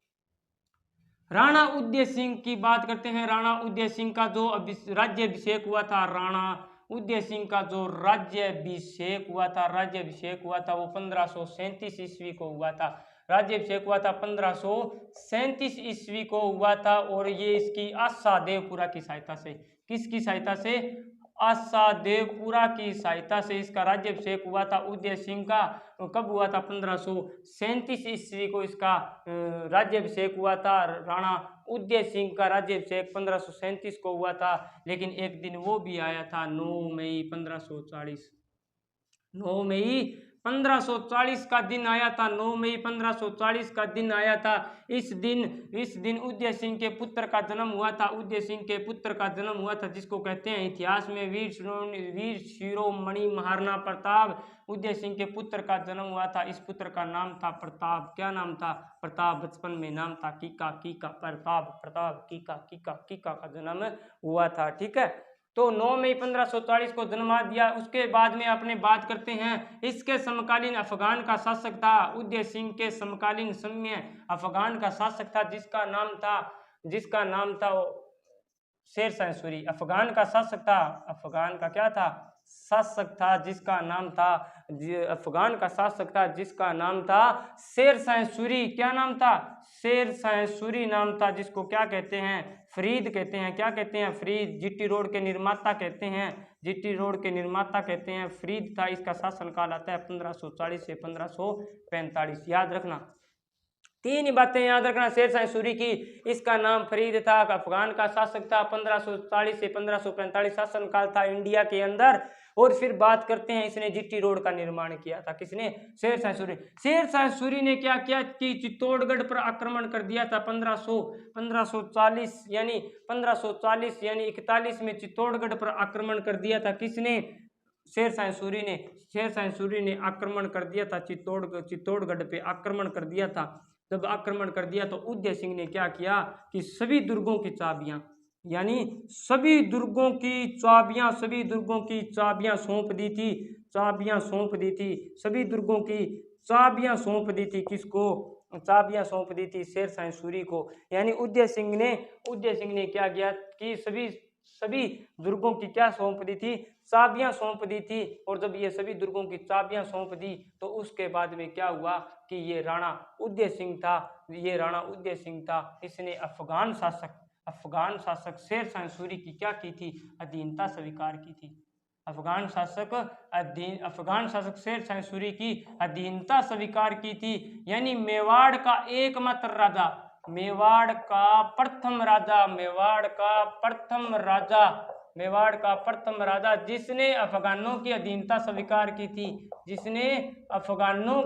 राणा उदय सिंह की बात करते हैं। राणा उदय सिंह का जो राज्यभिषेक हुआ था, राणा उदय सिंह का जो राज्यभिषेक हुआ था, राज्यभिषेक हुआ था वो 1537 ईस्वी को हुआ था। राज्यभिषेक हुआ था 1537 ईस्वी को हुआ था, और ये इसकी आशा देवपुरा की सहायता से, किसकी सहायता से? आशा देवपुरा की सहायता से इसका राज्यभिषेक हुआ था उदय सिंह का। कब हुआ था? 1537 ईस्वी को इसका राज्यभिषेक हुआ था। राणा उदय सिंह का राज्यभिषेक 1537 को हुआ था, लेकिन एक दिन वो भी आया था 9 मई 1540। 9 मई 1540 का दिन आया था, 9 मई 1540 का दिन आया था। इस दिन उदय सिंह के पुत्र का जन्म हुआ था। उदय सिंह के पुत्र का जन्म हुआ था, जिसको कहते हैं इतिहास में वीर शिरोमणि महाराणा प्रताप। उदय सिंह के पुत्र का जन्म हुआ था, इस पुत्र का नाम था प्रताप। क्या नाम था? प्रताप। बचपन में नाम था कीका, कीका प्रताप, प्रताप कीका, कीका, कीका का जन्म हुआ था, ठीक है। तो 9 मई 1540 को जन्मा दिया। उसके बाद में अपने बात करते हैं इसके समकालीन अफगान का शासक था उदय सिंह के समकालीन समय अफगान का शासक था जिसका नाम था शेर शाह सूरी। अफगान का शासक था, अफगान का क्या था, शासक था जिसका नाम था अफगान का शासक था जिसका नाम था शेर शाह सूरी। क्या नाम था, शेर शाह सूरी नाम था, जिसको क्या कहते हैं, फरीद कहते हैं। क्या कहते हैं, फरीद। जीटी रोड के निर्माता कहते हैं, जीटी रोड के निर्माता कहते हैं, फरीद था। इसका शासनकाल आता है 1540 से 1545। याद रखना, तीन ही बातें याद रखना शेर शाह सूरी की। इसका नाम फरीद था, अफगान का शासक था, 1540 से 1545 शासनकाल था इंडिया के अंदर। और फिर बात करते हैं इसने जीटी रोड का निर्माण किया था, किसने, शेर शाह सूरी। शेर शाह सूरी ने क्या किया कि चित्तौड़गढ़ पर आक्रमण कर दिया था 1540 यानी 41 में चित्तौड़गढ़ पर आक्रमण कर दिया था। किसने, शेर शाह सूरी ने। शेर शाह सूरी ने आक्रमण कर दिया था चित्तौड़गढ़ पे आक्रमण कर दिया था। जब आक्रमण कर दिया तो उदय सिंह ने क्या किया कि सभी दुर्गों की चाबियां यानी सभी दुर्गों की चाबियां सौंप दी थी, सभी दुर्गों की चाबियां सौंप दी थी। किसको, चाबियां सौंप दी थी शेर शाह सूरी को। यानी उदय सिंह ने क्या किया कि सभी दुर्गों की क्या सौंप दी थी, चाबियां सौंप दी थी। और जब ये सभी दुर्गों की चाबियां सौंप दी तो उसके बाद में क्या हुआ कि ये राणा उदय सिंह था, इसने अफगान शासक शेर शाह सूरी की क्या की थी, अधीनता स्वीकार की थी। अफगान शासक शेर शाह सूरी की अधीनता स्वीकार की थी। यानी मेवाड़ का एकमात्र राजा, मेवाड़ का प्रथम राजा जिसने अफगानों की अधीनता स्वीकार की थी, अफगानों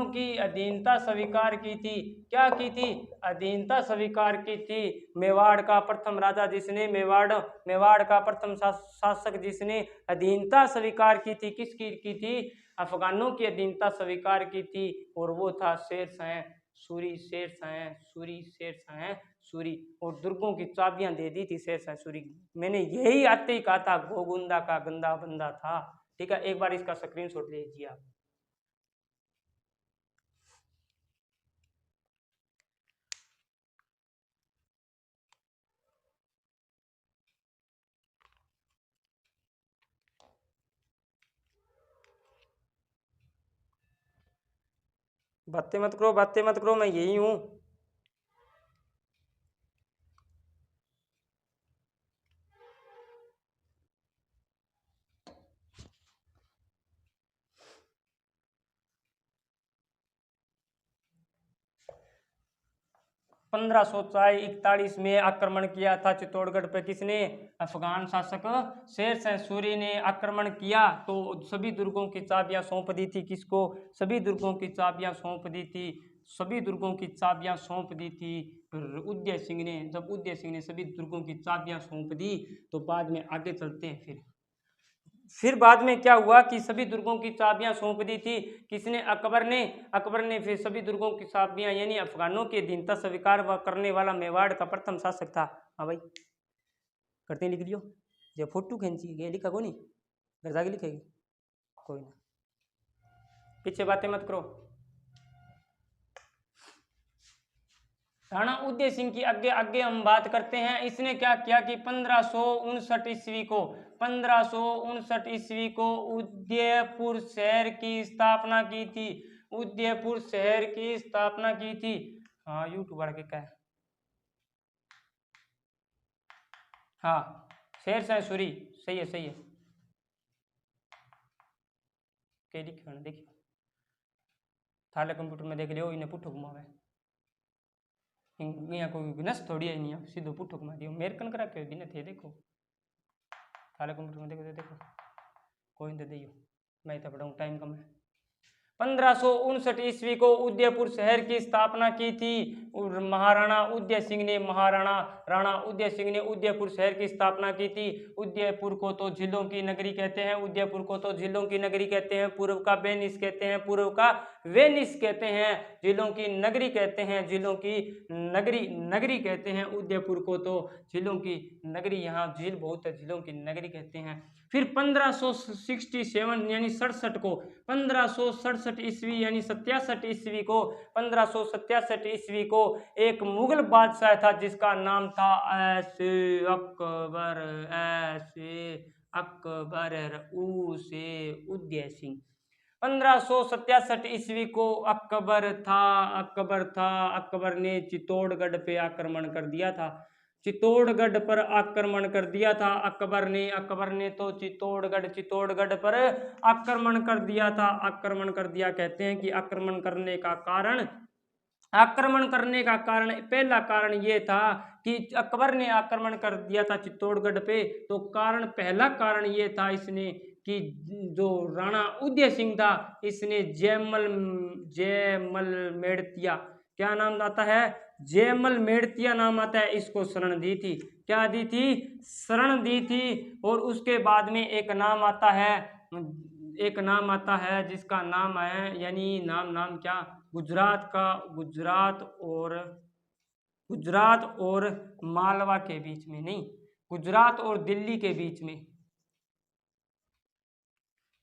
की अधीनता स्वीकार की थी। क्या की थी, अधीनता स्वीकार की थी। मेवाड़ का प्रथम राजा जिसने मेवाड़ का प्रथम शासक जिसने अधीनता स्वीकार की थी, किसकी की थी, अफगानों की अधीनता स्वीकार की थी। और वो था शेर शाह सूरी। और दुर्गों की चाबियां दे दी थी शेर शाह सूरी। मैंने यही आते ही कहा था गोगुंदा का गंदा बंदा था। ठीक है, एक बार इसका स्क्रीनशॉट ले लीजिए आप। बातें मत करो, मैं यही हूँ। पंद्रह सौ 41 में आक्रमण किया था चित्तौड़गढ़ पे, किसने, अफगान शासक शेर शाह सूरी ने आक्रमण किया। तो सभी दुर्गों की चाबियां सौंप दी थी, किसको, सभी दुर्गों की चाबियां सौंप दी थी उदय सिंह ने। जब उदय सिंह ने सभी दुर्गों की चाबियां सौंप दी तो बाद में आगे चलते हैं। फिर बाद में क्या हुआ कि सभी दुर्गों की चाबियां सौंप दी थी, किसने, अकबर ने फिर सभी दुर्गों की चाबियां यानी अफगानों की अधीनता स्वीकार करने वाला मेवाड़ का प्रथम शासक था। हाँ भाई, करते लिख लियो, जो फोटो खींची ये लिखा को नहीं, घर जाके लिखेगी कोई ना, पीछे बातें मत करो। राणा उदय सिंह की आगे हम बात करते हैं। इसने क्या किया कि 1559 ईस्वी को उदयपुर शहर की स्थापना की थी। हाँ, यूट्यूब वाला क्या है, हाँ, शेर शाह सूरी, सही है। के देखियो थाले कंप्यूटर में देख लियो, इन्हें पुठो घुमावे, यहाँ कोई नस थोड़ी है, नहीं सीधो पुठो घुमा दियो, मेरे कन करा के दिन थे। देखो थाले कंप्यूटर में देखो कोई नहीं दियो, मैं तो पढ़ाऊँ, टाइम कम है। 1559 ईस्वी को उदयपुर शहर की स्थापना की थी राणा उदय सिंह ने उदयपुर शहर की स्थापना की थी। उदयपुर को तो झीलों की नगरी कहते हैं, पूर्व का वेनिस कहते हैं, पूर्व का वेनिस कहते हैं, झीलों की नगरी कहते हैं, झीलों की नगरी कहते हैं उदयपुर को, तो झीलों की नगरी, यहाँ झील बहुत है, झीलों की नगरी कहते हैं। फिर 1567 यानी 67 को, 1567 ईस्वी यानी 67 ईस्वी को, 1567 ईस्वी को एक मुगल बादशाह था जिसका नाम था ऐसे अकबर उसे उदय सिंह। 1567 ईस्वी को अकबर ने चित्तौड़गढ़ पे आक्रमण कर दिया था, चित्तौड़गढ़ पर आक्रमण कर दिया था अकबर ने तो चित्तौड़गढ़ पर आक्रमण कर दिया था, आक्रमण कर दिया। कहते हैं कि आक्रमण करने का कारण पहला कारण ये था कि अकबर ने आक्रमण कर दिया था चित्तौड़गढ़ पे, तो पहला कारण ये था इसने कि जो राणा उदय सिंह था इसने जयमल मेड़तिया, क्या नाम आता है, जयमल मेड़तिया नाम आता है, इसको शरण दी थी। क्या दी थी? शरण दी थी। और उसके बाद में एक नाम आता है जिसका नाम है, यानी नाम क्या, गुजरात और मालवा के बीच में, नहीं, गुजरात और दिल्ली के बीच में,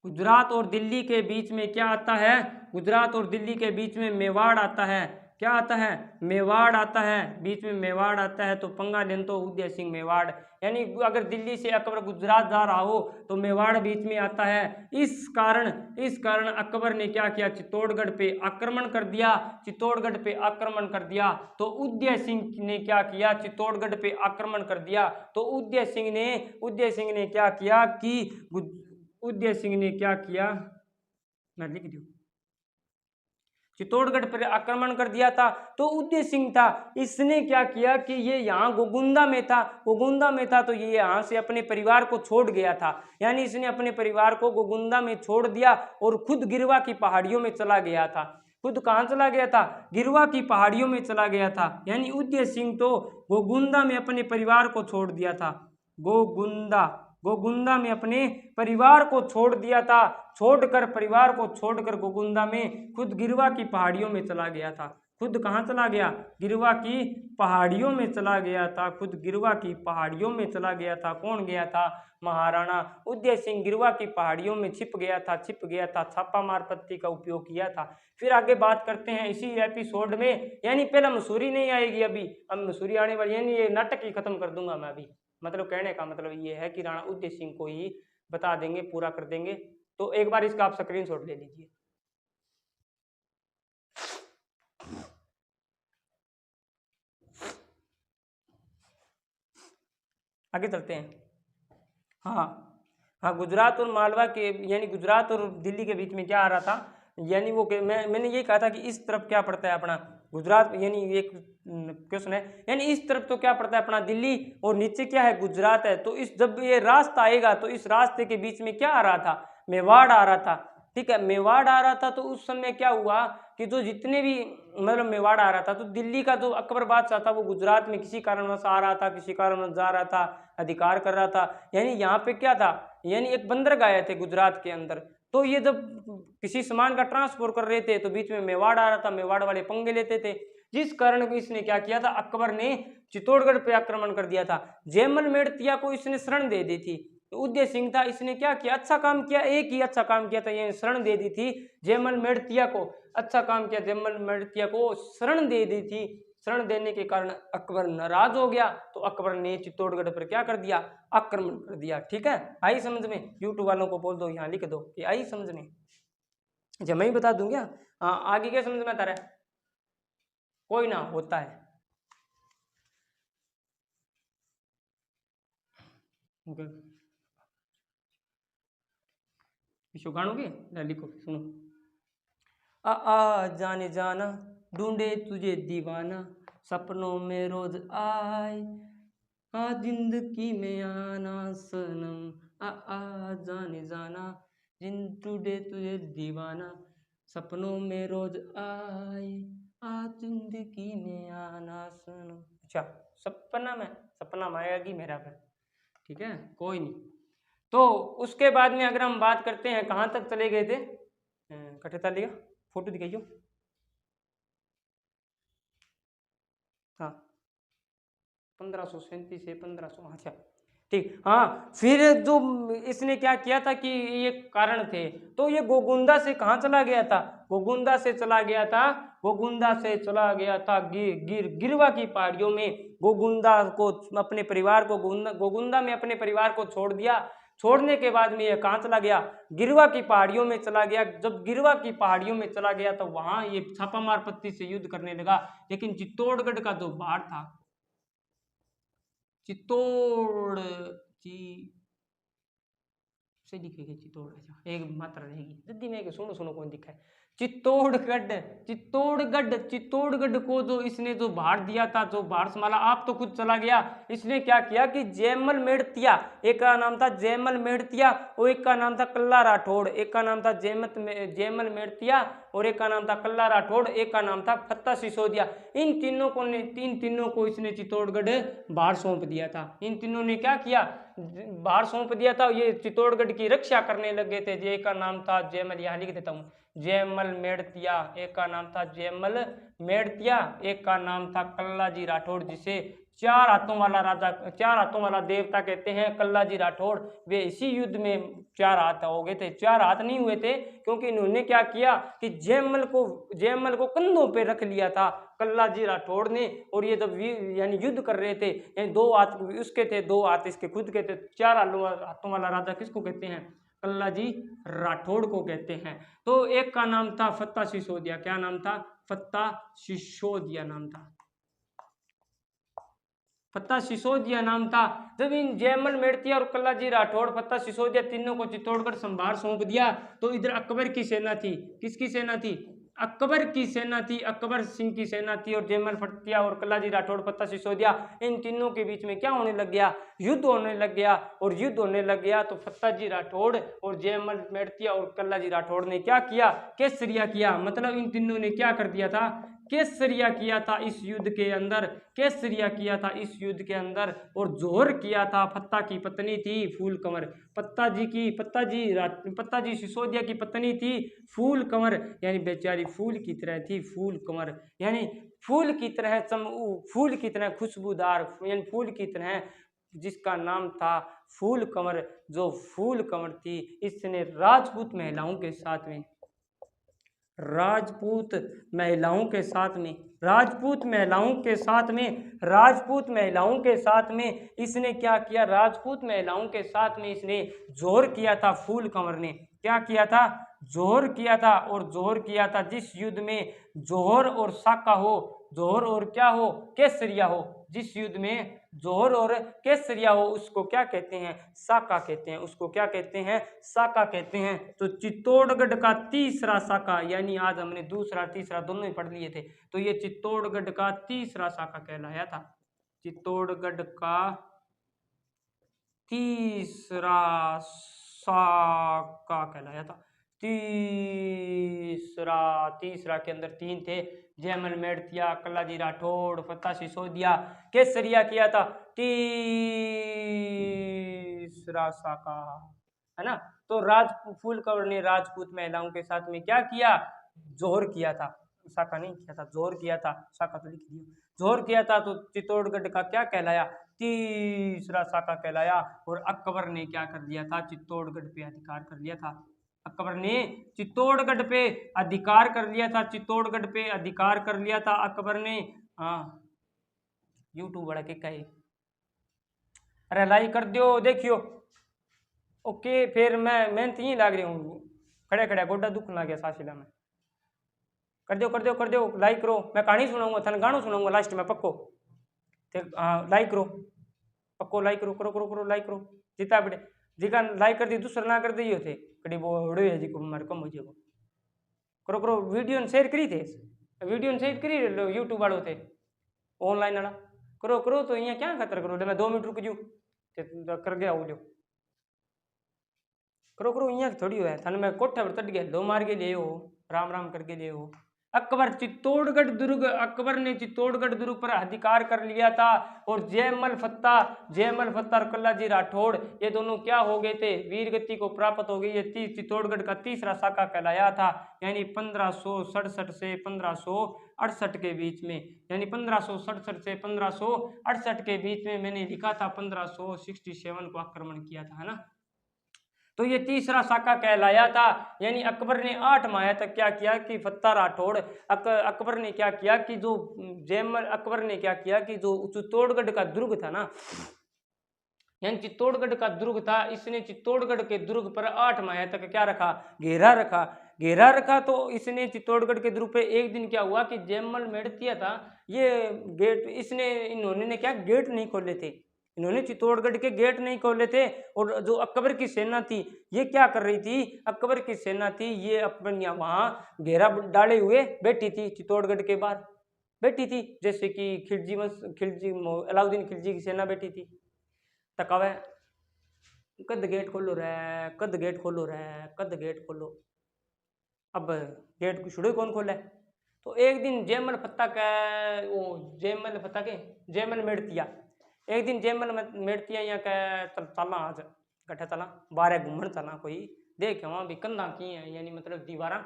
गुजरात और दिल्ली के बीच में क्या आता है, गुजरात और दिल्ली के बीच में मेवाड़ आता है। क्या आता है? मेवाड़ आता है, बीच में मेवाड़ आता है। तो पंगा लेन तो उदय सिंह मेवाड़, यानी अगर दिल्ली से अकबर गुजरात जा रहा हो तो मेवाड़ बीच में आता है। इस कारण अकबर ने क्या किया, चित्तौड़गढ़ पे आक्रमण कर दिया। तो उदय सिंह ने क्या किया, चित्तौड़गढ़ पे आक्रमण कर दिया। तो उदय सिंह ने क्या किया कि मैं लिख दूं, चित्तौड़गढ़ पर आक्रमण कर दिया था। तो उदय सिंह था, इसने क्या किया कि ये यहाँ गोगुंदा में था तो ये यहाँ से अपने परिवार को छोड़ गया था, यानी इसने अपने परिवार को गोगुंदा में छोड़ दिया और खुद गिरवा की पहाड़ियों में चला गया था। खुद कहाँ चला गया था? गिरवा की पहाड़ियों में चला गया था। यानी उदय सिंह तो गोगुंदा में अपने परिवार को छोड़ दिया था, गोगुंदा में अपने परिवार को छोड़ दिया था, परिवार को छोड़कर गोगुंदा में खुद गिरवा की पहाड़ियों में चला गया था। खुद कहाँ चला गया? गिरवा की पहाड़ियों में चला गया था, खुद गिरवा की पहाड़ियों में चला गया था। कौन गया था? महाराणा उदय सिंह गिरवा की पहाड़ियों में छिप गया था, छापामार पत्ती का उपयोग किया था। फिर आगे बात करते हैं इसी एपिसोड में, यानी पहला मसूरी नहीं आएगी अभी, अब मसूरी आने वाली, यानी ये नाटक ही खत्म कर दूंगा मैं अभी। मतलब कहने का मतलब ये है कि राणा उदय सिंह को ही बता देंगे, पूरा कर देंगे। तो एक बार इसका आप स्क्रीनशॉट ले लीजिए। आगे चलते हैं। हाँ, गुजरात और मालवा के, यानी गुजरात और दिल्ली के बीच में क्या आ रहा था, यानी वो मैंने ये कहा था कि इस तरफ क्या पड़ता है अपना गुजरात, यानी एक क्वेश्चन है, यानी इस तरफ तो क्या पड़ता है अपना दिल्ली, और नीचे क्या है? गुजरात है। तो इस जब ये रास्ता आएगा तो इस रास्ते के बीच में क्या आ रहा था? मेवाड़ आ रहा था। ठीक है, मेवाड़ आ रहा था। तो उस समय क्या हुआ कि जो जितने भी मतलब मेवाड़ आ रहा था, तो दिल्ली का जो अकबर बादशाह था वो गुजरात में किसी कारणवश आ रहा था, किसी कारणवश जा रहा था, अधिकार कर रहा था। यानी यहाँ पे क्या था, यानी एक बंदरगाह थे गुजरात के अंदर। तो ये जब किसी सामान का ट्रांसपोर्ट कर रहे थे तो बीच में मेवाड़ आ रहा था, मेवाड़ वाले पंगे लेते थे, जिस कारण इसने क्या किया था, अकबर ने चित्तौड़गढ़ पे आक्रमण कर दिया था। जयमल मेड़तिया को इसने शरण दे दी थी। तो उदय सिंह था, इसने क्या किया, अच्छा काम किया, एक ही अच्छा काम किया था, ये शरण दे दी थी जयमल मेड़तिया को। अच्छा काम किया, जयमल मेड़तिया को शरण दे दी थी। शरण देने के कारण अकबर नाराज हो गया, तो अकबर ने चित्तौड़गढ़ पर क्या कर दिया? आक्रमण कर दिया। ठीक है, आई समझ में? यूट्यूब वालों को बोल दो, यहाँ लिख दो कि आई समझ में। अच्छा, मैं ही बता दूं क्या? हाँ, आगे क्या समझ में आता रहा है? कोई ना, होता है। गानों के लिखो, सुनो। जाने जाना, ढूंढे तुझे दीवाना, सपनों में रोज आए, जिंदगी में आना सनम, जाने जाना, ढूंढे तुझे दीवाना, सपनों में रोज आए, जिंदगी में आना सनम। अच्छा, सपना में आएगी मेरा घर। ठीक है, कोई नहीं। तो उसके बाद में अगर हम बात करते हैं, कहाँ तक चले गए थे? कठेतालिया। फोटो दिखाइयो। हाँ 1537 से 1500, अच्छा ठीक। हाँ फिर जो इसने क्या किया था कि ये कारण थे, तो ये गोगुंदा से कहाँ चला गया था, गोगुंदा से चला गया था, गोगुंदा से चला गया था गिरवा की पहाड़ियों में। गोगुंदा को अपने परिवार को गोगुंदा में अपने परिवार को छोड़ दिया। छोड़ने के बाद में ये कहाँ चला गया, गिरवा की पहाड़ियों में चला गया। जब गिरवा की पहाड़ियों में चला गया तो वहां ये छापामार पत्ती से युद्ध करने लगा। लेकिन चित्तौड़गढ़ का जो बाढ़ था, चित्तौड़ जी से दिखेगी चित्तौड़, अच्छा एक मात्रा रहेगी जल्दी में, सुनो सुनो कौन दिखा है, चित्तौड़गढ़। चित्तौड़गढ़ को जो इसने जो बाढ़ दिया था, जो बाढ़ संभाला, आप तो खुद चला गया। इसने क्या किया कि जयमल मेड़तिया, एक का नाम था जयमल मेड़तिया और एक का नाम था कल्ला राठौड़, एक का नाम था जयमल मेड़तिया और एक का नाम था कल्ला राठौड़, एक का नाम था फत्ता सिसोदिया। इन तीनों को इसने चित्तौड़गढ़ बाढ़ सौंप दिया था। इन तीनों ने क्या किया, बाढ़ सौंप दिया था। ये चित्तौड़गढ़ की रक्षा करने लगे थे। एक का नाम था जयमल, यहाँ लिख देता हूँ, जयमल मेड़तिया, एक का नाम था जयमल मेड़तिया, एक का नाम था कल्लाजी राठौड़, जिसे चार हाथों वाला राजा, चार हाथों वाला देवता कहते हैं कल्लाजी राठौड़। वे इसी युद्ध में चार हाथ हो गए थे। चार हाथ नहीं हुए थे क्योंकि इन्होंने क्या किया कि जयमल को कंधों पे रख लिया था कल्लाजी राठौड़ ने। और ये जब यानी युद्ध कर रहे थे, यानी दो हाथ उसके थे, दो हाथ इसके खुद के थे। चार हाथों वाला राजा किसको कहते हैं, कल्लाजी राठौड़ को कहते हैं। तो एक का नाम था फत्ता सिसोदिया, क्या नाम था, फत्ता सिसोदिया नाम था, फत्ता सिसोदिया नाम था। जब इन जयमल मेड़तिया और कल्लाजी राठौड़, फत्ता सिसोदिया तीनों को चित्तौड़गढ़ संभार सौंप दिया, तो इधर अकबर की सेना थी। किसकी सेना थी, अकबर की सेना थी, अकबर सिंह की सेना थी। और जयमल मेड़तिया और कल्लाजी राठौड़, फत्ता सिसोदिया, इन तीनों के बीच में क्या होने लग गया, युद्ध होने लग गया। और युद्ध होने लग गया तो फत्ता जी राठौड़ और जयमल मेड़तिया और कल्लाजी राठौड़ ने क्या किया, केसरिया किया। मतलब इन तीनों ने क्या कर दिया था, केसरिया किया था इस युद्ध के अंदर, केसरिया किया था इस युद्ध के अंदर। और जोहर किया था, फत्ता की पत्नी थी फूल कंवर, पत्ता जी सिसोदिया की पत्नी थी फूल कंवर, यानी बेचारी फूल की तरह थी, फूल कंवर यानी फूल की तरह फूल की तरह खुशबूदार, यानी फूल की तरह, जिसका नाम था फूल कंवर। जो फूल कंवर थी, इसने राजपूत महिलाओं के साथ में, राजपूत महिलाओं के साथ में, राजपूत महिलाओं के साथ में, राजपूत महिलाओं के साथ में इसने क्या किया, राजपूत महिलाओं के साथ में इसने जोर किया था। फूल कंवर ने क्या किया था, जोहर किया था। और जोहर किया था जिस युद्ध में जोहर और साका हो, जोहर और क्या हो, केसरिया हो, जिस युद्ध में जोहर और केसरिया हो, उसको क्या कहते हैं, साका कहते हैं, उसको क्या कहते हैं, साका कहते हैं। तो चित्तौड़गढ़ का तीसरा साका, यानी आज हमने दूसरा तीसरा दोनों ही पढ़ लिए थे, तो ये चित्तौड़गढ़ का तीसरा साका कहलाया था, चित्तौड़गढ़ का तीसरा साका कहलाया था। तीसरा के अंदर तीन थे, जयमल मेड़तिया, कल्लाजी राठौड़, फत्ता सिसोदिया, केसरिया किया था। तीसरा साका है ना। तो फूल कंवर ने राजपूत महिलाओं के साथ में क्या किया, जोहर किया था, साका नहीं किया था, जोहर किया था, साका तो लिख दिया, जोहर किया था। तो चित्तौड़गढ़ का क्या कहलाया, तीसरा साका कहलाया। और अकबर ने क्या कर लिया था, चित्तौड़गढ़ पे अधिकार कर लिया था, अकबर ने चित्तौड़गढ़ पे अधिकार कर लिया था, चित्तौड़गढ़ पे अधिकार कर लिया था अकबर ने। हाँ यूट्यूब वाला के कहे, अरे लाइक कर दियो, देखियो ओके। फिर मैं तो यही लाग रही हूँ, खड़े खड़े गोडा दुखन लग गया सासिला में। कर दियो लाइक करो, मैं कहानी सुनाऊंगा, थन गानो सुनाऊंगा लास्ट में पक्को। हाँ लाइक करो, पक्को लाइक करो, करो लाइक करो, जितना बड़े जिका लाइक कर दी दूसरा ना कर दी थे कड़ी वो हड़ो है जी को हमारे कम हो जाएगा। करो वीडियो शेयर करी थे, वीडियो शेयर करी यूट्यूब वालों थे ऑनलाइन वाला, करो तो यहाँ क्या खतर करो, मैं 2 मिनट रुक जू कर गया हो जो करो यहाँ थोड़ी हो है, थाने मैं कोठा पर तट गया, लो मार के ले हो, राम राम करके ले हो। अकबर ने चित्तौड़गढ़ दुर्ग पर अधिकार कर लिया था। और जयमल फत्ता और कल्लाजी राठौड़ ये दोनों क्या हो गए थे, वीरगति को प्राप्त हो गई। ये चित्तौड़गढ़ का तीसरा साका कहलाया था, यानी 1567 से 1568 के बीच में, यानी 1567 से 1568 के बीच में मैंने लिखा था 1567 को आक्रमण किया था, है ना। तो ये तीसरा साका कहलाया था। यानी अकबर ने 8 माह तक क्या किया कि फत्ता राठौड़ अकबर ने क्या किया कि जो चित्तौड़गढ़ का दुर्ग था ना, यानी चित्तौड़गढ़ का दुर्ग था, इसने चित्तौड़गढ़ के दुर्ग पर 8 माह तक क्या रखा, घेरा रखा। तो इसने चित्तौड़गढ़ के दुर्ग पे एक दिन क्या हुआ कि जयमल मेड़तिया था, ये गेट इन्होंने क्या गेट नहीं खोले थे, इन्होंने चित्तौड़गढ़ के गेट नहीं खोले थे। और जो अकबर की सेना थी ये क्या कर रही थी, अकबर की सेना थी ये अपने वहां घेरा डाले हुए बैठी थी, चित्तौड़गढ़ के बाहर बैठी थी, जैसे कि अलाउद्दीन खिलजी की सेना बैठी थी। तकावे कद गेट खोलो अब गेट को शुरू कौन खोले। तो एक दिन जयमल मेड़तिया एक दिन जयमल मेड़तिया यहाँ का चला आज कट्ठा चला बारह घूमन चला कोई देखे वहाँ भी कंधा की है, यानी मतलब दीवारा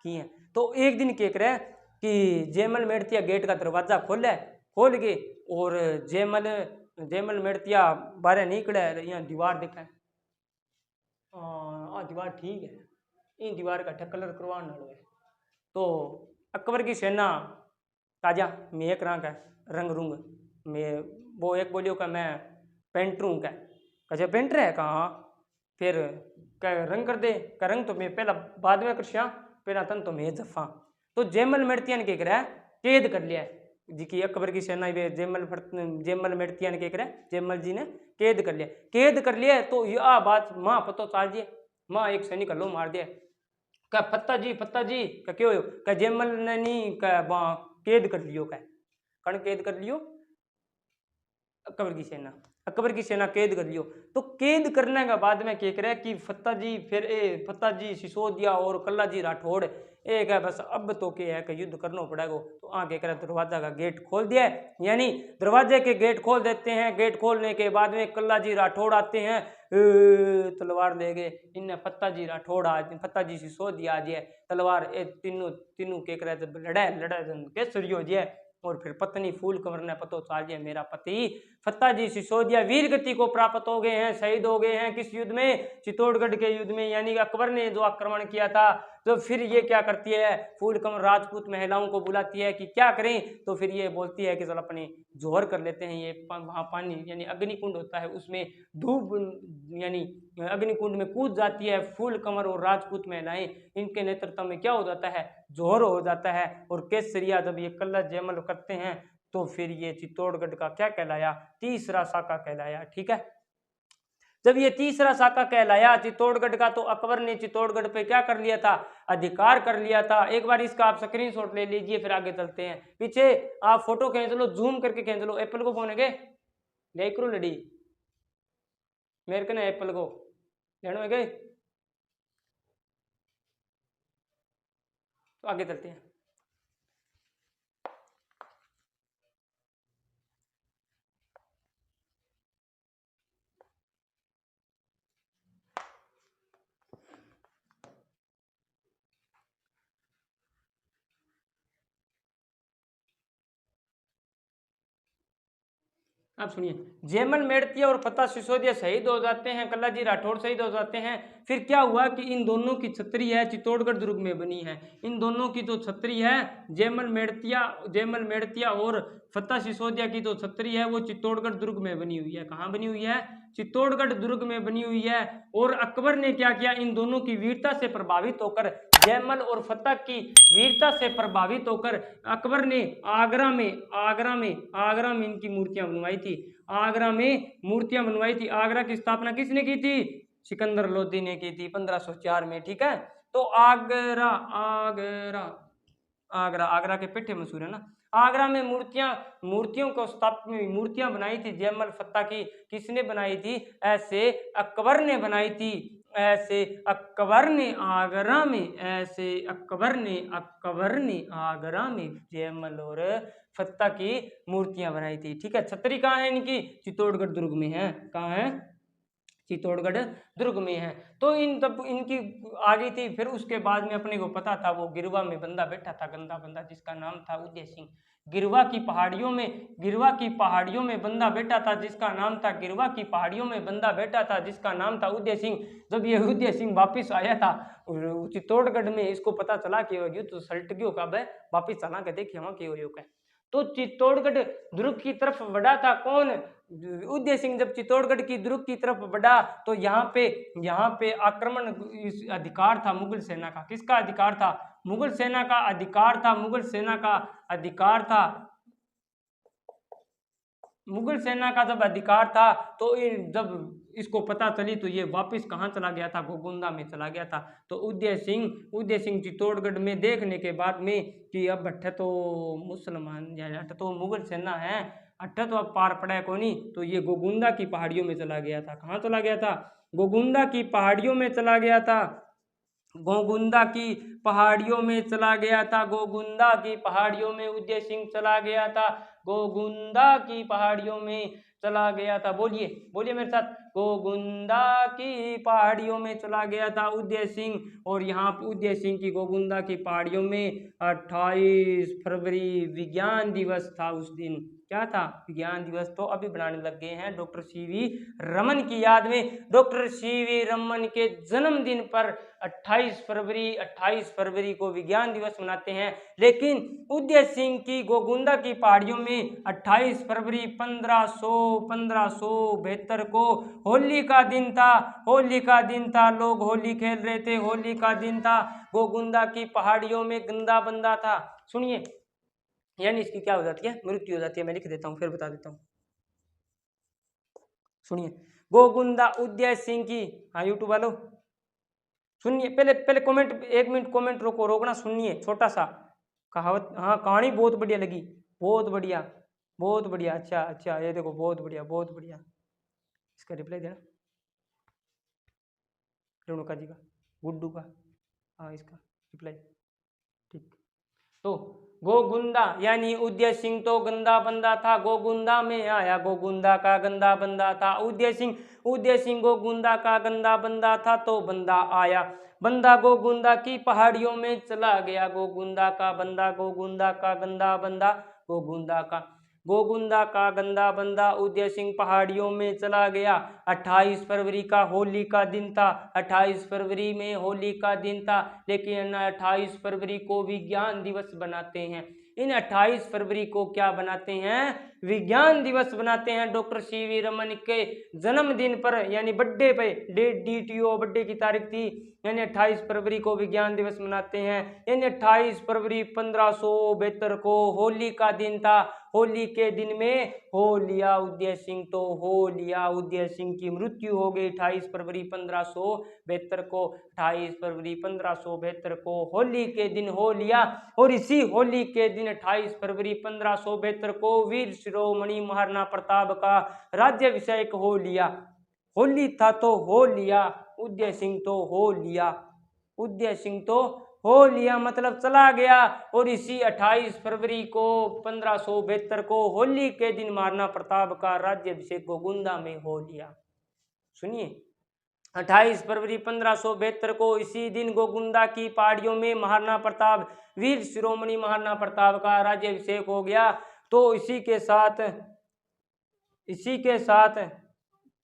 की है। तो एक दिन क्या करे कि जयमल मेड़तिया गेट का दरवाजा खोल के और जयमल मेड़तिया बाहर निकले, यहाँ दीवार देखा है, दीवार ठीक है, इन दीवार का कलर करवाना है। तो अकबर की सेना काजा मैं एक रंग है रंग रूंग मैं, वो एक बोलियो का मैं पेंटर हूँ, क्या पेंटर है कहाँ, फिर क्या रंग कर दे का रंग तो मैं पहला बाद में कर पहला तन तो मैं जफा। तो जयमल मेड़तिया ने क्या करा कैद कर लिया जी की अकबर की सेना जयमल मेड़तिया ने क्या करा, जयमल जी ने कैद कर लिया। तो यह बात माँ पतो चाल दिए, माँ एक सैनिक हल्लो मार दिया, क्या फत्ता जी क्या क्यों क्या जयमल ने नहीं क्या कैद कर लियो, कण कैद कर लियो अकबर की सेना कैद कर लियो। तो कैद करने के बाद में क्या करे कि फत्ता जी सिसोदिया और कल्लाजी राठौड़ एक है बस अब तो क्या है कि युद्ध करना पड़ेगा। तो आगे करे दरवाजा का गेट खोल दिया, यानी दरवाजे के गेट खोल देते हैं। गेट खोलने के बाद में कल्लाजी राठौड़ आते हैं, तलवार ले गए इन्हें फत्ता जी सिसोदिया आ जाए तलवार तीनों के करे लड़े केसरी हो जाए। और फिर पत्नी फूल कंवर ने पतो चाल दिया मेरा पति फत्ता जी सिसोदिया वीर गति को प्राप्त हो गए हैं, शहीद हो गए हैं। किस युद्ध में, चित्तौड़गढ़ के युद्ध में, यानी अकबर ने जो आक्रमण किया था। तो फिर ये क्या करती है, फूल कंवर राजपूत महिलाओं को बुलाती है कि क्या करें। तो फिर ये बोलती है कि चल अपने जोहर कर लेते हैं। ये वहाँ पानी यानी अग्निकुंड होता है, उसमें धूप यानी अग्निकुंड में कूद जाती है फूल कंवर और राजपूत महिलाएं। इनके नेतृत्व में क्या हो जाता है, जोहर हो जाता है। और केसरिया जब ये कल्ला जयमल करते हैं तो फिर ये चित्तौड़गढ़ का क्या कहलाया, तीसरा साका कहलाया। ठीक है, जब ये तीसरा साका कहलाया चित्तौड़गढ़ का, तो अकबर ने चित्तौड़गढ़ पे क्या कर लिया था, अधिकार कर लिया था। एक बार इसका आप स्क्रीनशॉट ले लीजिए, फिर आगे चलते हैं। पीछे आप फोटो खींच लो, जूम करके खींच लो। एप्पल को फोन है ले करो लड़ी मेरे को ना एप्पल को लेनो है गए। तो आगे चलते हैं। आप सुनिए, जयमल मेड़तिया और फत्ता सिसोदिया शहीद हो जाते हैं, कल्लाजी राठौड़ शहीद हो जाते हैं। फिर क्या हुआ कि इन दोनों की छतरी है चित्तौड़गढ़ दुर्ग में बनी है। इन दोनों की जो छतरी है जयमल मेड़तिया और फत्ता सिसोदिया की जो छतरी है वो चित्तौड़गढ़ दुर्ग में बनी हुई है। कहाँ बनी हुई है, चित्तौड़गढ़ दुर्ग में बनी हुई है। और अकबर ने क्या किया, इन दोनों की वीरता से प्रभावित होकर, जयमल और फत्ता की वीरता से प्रभावित होकर अकबर ने आगरा में इनकी मूर्तियां बनवाई थी। आगरा की स्थापना किसने की थी, सिकंदर लोदी ने की थी 1504 में। ठीक है, तो आगरा के पेठे मशहूर है ना। आगरा में मूर्तियां बनाई थी जयमल फत्ता की। किसने बनाई थी, ऐसे अकबर ने बनाई थी। ऐसे अकबर ने आगरा में, ऐसे अकबर ने आगरा में जयमल और फत्ता की मूर्तियां बनाई थी। ठीक है, छतरी कहाँ है इनकी? चित्तौड़गढ़ दुर्ग में है। कहाँ है? चित्तौड़गढ़ दुर्ग में है। तो इन तब इनकी आ गई थी। फिर उसके बाद में अपने को पता था वो गिरवा में बंदा बैठा था, गंदा बंदा, जिसका नाम था उदय सिंह। गिरवा की पहाड़ियों में बंदा बैठा था जिसका नाम था, गिरवा की पहाड़ियों में बंदा बैठा था जिसका नाम था उदय सिंह। जब ये उदय सिंह वापिस आया था चित्तौड़गढ़ में, इसको पता चला कि युद्ध तो सल्ट गयो, कब है वापिस चला के देखिए वहां के हो का। तो चित्तौड़गढ़ दुर्ग की तरफ बढ़ा था कौन? उदय सिंह। जब चित्तौड़गढ़ की दुर्ग की तरफ बढ़ा तो यहाँ पे आक्रमण अधिकार था मुगल सेना का। किसका अधिकार था? मुगल सेना का अधिकार था। मुगल सेना का अधिकार था। मुगल सेना का जब अधिकार था तो जब इसको पता चली तो ये वापस कहाँ चला गया था? गोगुंदा में चला गया था। तो उदय सिंह चित्तौड़गढ़ में देखने के बाद में कि अब अट्ठे तो मुसलमान या अट्ठे तो मुगल सेना है, अट्ठे तो अब पार पड़ा है को नहीं, तो ये गोगुंदा की पहाड़ियों में चला गया था। कहाँ चला गया था? गोगुंदा की पहाड़ियों में चला गया था। गोगुंदा की पहाड़ियों में चला गया था। गोगुंदा की पहाड़ियों में उदय सिंह चला गया था। गोगुंदा की पहाड़ियों में चला गया था। बोलिए बोलिए मेरे साथ, गोगुंदा की पहाड़ियों में चला गया था उदय सिंह। और यहाँ उदय सिंह की गोगुंदा की पहाड़ियों में 28 फरवरी विज्ञान दिवस था। उस दिन क्या था? विज्ञान दिवस। तो अभी बनाने लग गए हैं डॉक्टर सीवी रमन की याद में। डॉक्टर सीवी रमन के जन्मदिन पर 28 फरवरी को विज्ञान दिवस मनाते हैं। लेकिन उदय सिंह की गोगुंदा की पहाड़ियों में 28 फरवरी 1572 को होली का दिन था। होली का दिन था, लोग होली खेल रहे थे, होली का दिन था। गोगुंदा की पहाड़ियों में गंदा बंदा था। सुनिए, यानी इसकी क्या हो जाती है? मृत्यु हो जाती है। मैं लिख देता हूँ फिर बता देता हूँ। सुनिए, गोगुंदा उदय सिंह की, हाँ यूट्यूब वालों सुनिए, पहले पहले कमेंट, 1 मिनट कमेंट रोकना, सुनिए छोटा सा कहावत। हाँ, कहानी बहुत बढ़िया लगी, बहुत बढ़िया बहुत बढ़िया। अच्छा अच्छा, ये देखो बहुत बढ़िया बहुत बढ़िया। इसका रिप्लाई देना रेणुका जी का, गुड्डू का, हाँ इसका रिप्लाई। ठीक। तो गोगुंदा यानी उदय सिंह तो गंदा बंदा था, गोगुंदा में आया, गोगुंदा का गंदा बंदा था उदय सिंह गोगुंदा का गंदा बंदा था। तो बंदा आया, बंदा गोगुंदा की पहाड़ियों में चला गया, गोगुंदा का बंदा, गोगुंदा का गंदा बंदा, गोगुंदा का गंदा बंदा उदय सिंह पहाड़ियों में चला गया। 28 फरवरी का होली का दिन था। 28 फरवरी में होली का दिन था। लेकिन 28 फरवरी को विज्ञान दिवस बनाते हैं। इन 28 फरवरी को क्या बनाते हैं? विज्ञान दिवस बनाते हैं। डॉक्टर सीवी रमन के जन्मदिन पर, यानी बर्थडे पे, डेट DTO बर्थडे की तारीख थी, यानी 28 फरवरी को विज्ञान दिवस मनाते हैं। यानी 28 फरवरी 1572 को होली का दिन था। होली के दिन में हो लिया उदय सिंह, तो हो लिया उदय सिंह की मृत्यु हो गई 28 फरवरी 1572 को। 28 फरवरी 1572 को होली के दिन हो लिया। और इसी होली के दिन 28 फरवरी 1572 को वीर शिरोमणि महाराणा प्रताप का राज्याभिषेक हो लिया। होली था तो हो लिया, उदय सिंह तो हो लिया, उदय सिंह तो हो लिया मतलब चला गया। और इसी 28 फरवरी को 1572 को होली के दिन महाराणा प्रताप का राज्याभिषेक गोगुंदा में हो लिया। सुनिए, 28 फरवरी 1572 को इसी दिन गोगुंदा की पहाड़ियों में महाराणा प्रताप, वीर शिरोमणि महाराणा प्रताप का राज्याभिषेक हो गया। तो इसी के साथ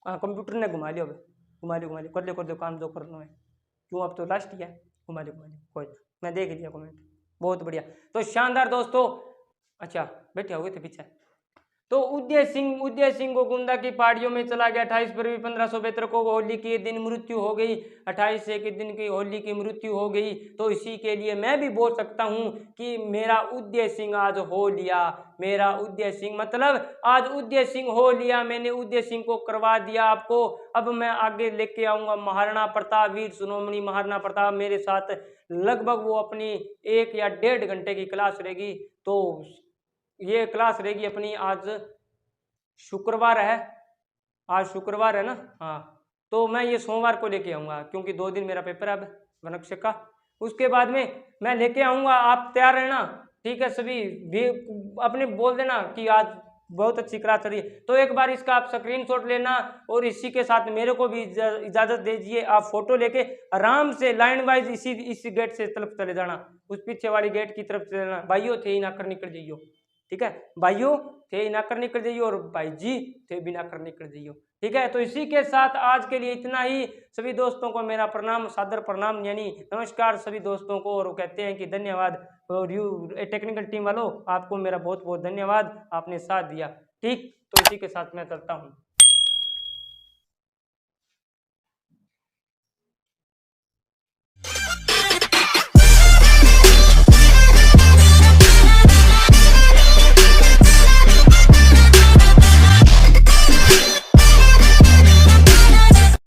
कंप्यूटर ने घुमा लिया, कर लो काम जो करना है। क्यों, अब तो लास्ट ही है, घुमा लियो कोई, मैं देख लिया कमेंट, बहुत बढ़िया। तो शानदार दोस्तों, अच्छा बैठे हो गए थे पीछे। तो उदय सिंह गोगुंदा की पहाड़ियों में चला गया। 28 फरवरी 1572 को होली के दिन मृत्यु हो गई। 28 के दिन की होली की मृत्यु हो गई। तो इसी के लिए मैं भी बोल सकता हूँ कि मेरा उदय सिंह आज हो लिया, मेरा उदय सिंह मतलब आज उदय सिंह हो लिया, मैंने उदय सिंह को करवा दिया आपको। अब मैं आगे लेके आऊँगा महाराणा प्रताप, वीर शिरोमणि महाराणा प्रताप मेरे साथ। लगभग वो अपनी 1 या 1.5 घंटे की क्लास रहेगी। तो ये क्लास रहेगी अपनी, आज शुक्रवार है, आज शुक्रवार है ना, हाँ तो मैं ये सोमवार को लेके आऊँगा, क्योंकि 2 दिन मेरा पेपर है अब वनरक्षक का। उसके बाद में मैं लेके आऊँगा, आप तैयार रहना, ठीक है। सभी भी अपने बोल देना कि आज बहुत अच्छी क्लास चल रही है। तो एक बार इसका आप स्क्रीनशॉट लेना और इसी के साथ मेरे को भी इजाज़त दीजिए। आप फोटो लेके आराम से लाइन वाइज इस गेट से तरफ चले जाना, उस पीछे वाली गेट की तरफ चले जाना। भाइयों थे ही ना कर निकल जाइयो, ठीक है। भाइयों थे ही ना कर निकल जाइयो और भाई जी थे भी ना कर निकल जाइयो, ठीक है। तो इसी के साथ आज के लिए इतना ही। सभी दोस्तों को मेरा प्रणाम, सादर प्रणाम यानी नमस्कार सभी दोस्तों को, और कहते हैं कि धन्यवाद। और यू टेक्निकल टीम वालों, आपको मेरा बहुत बहुत धन्यवाद, आपने साथ दिया, ठीक। तो इसी के साथ मैं चलता हूँ।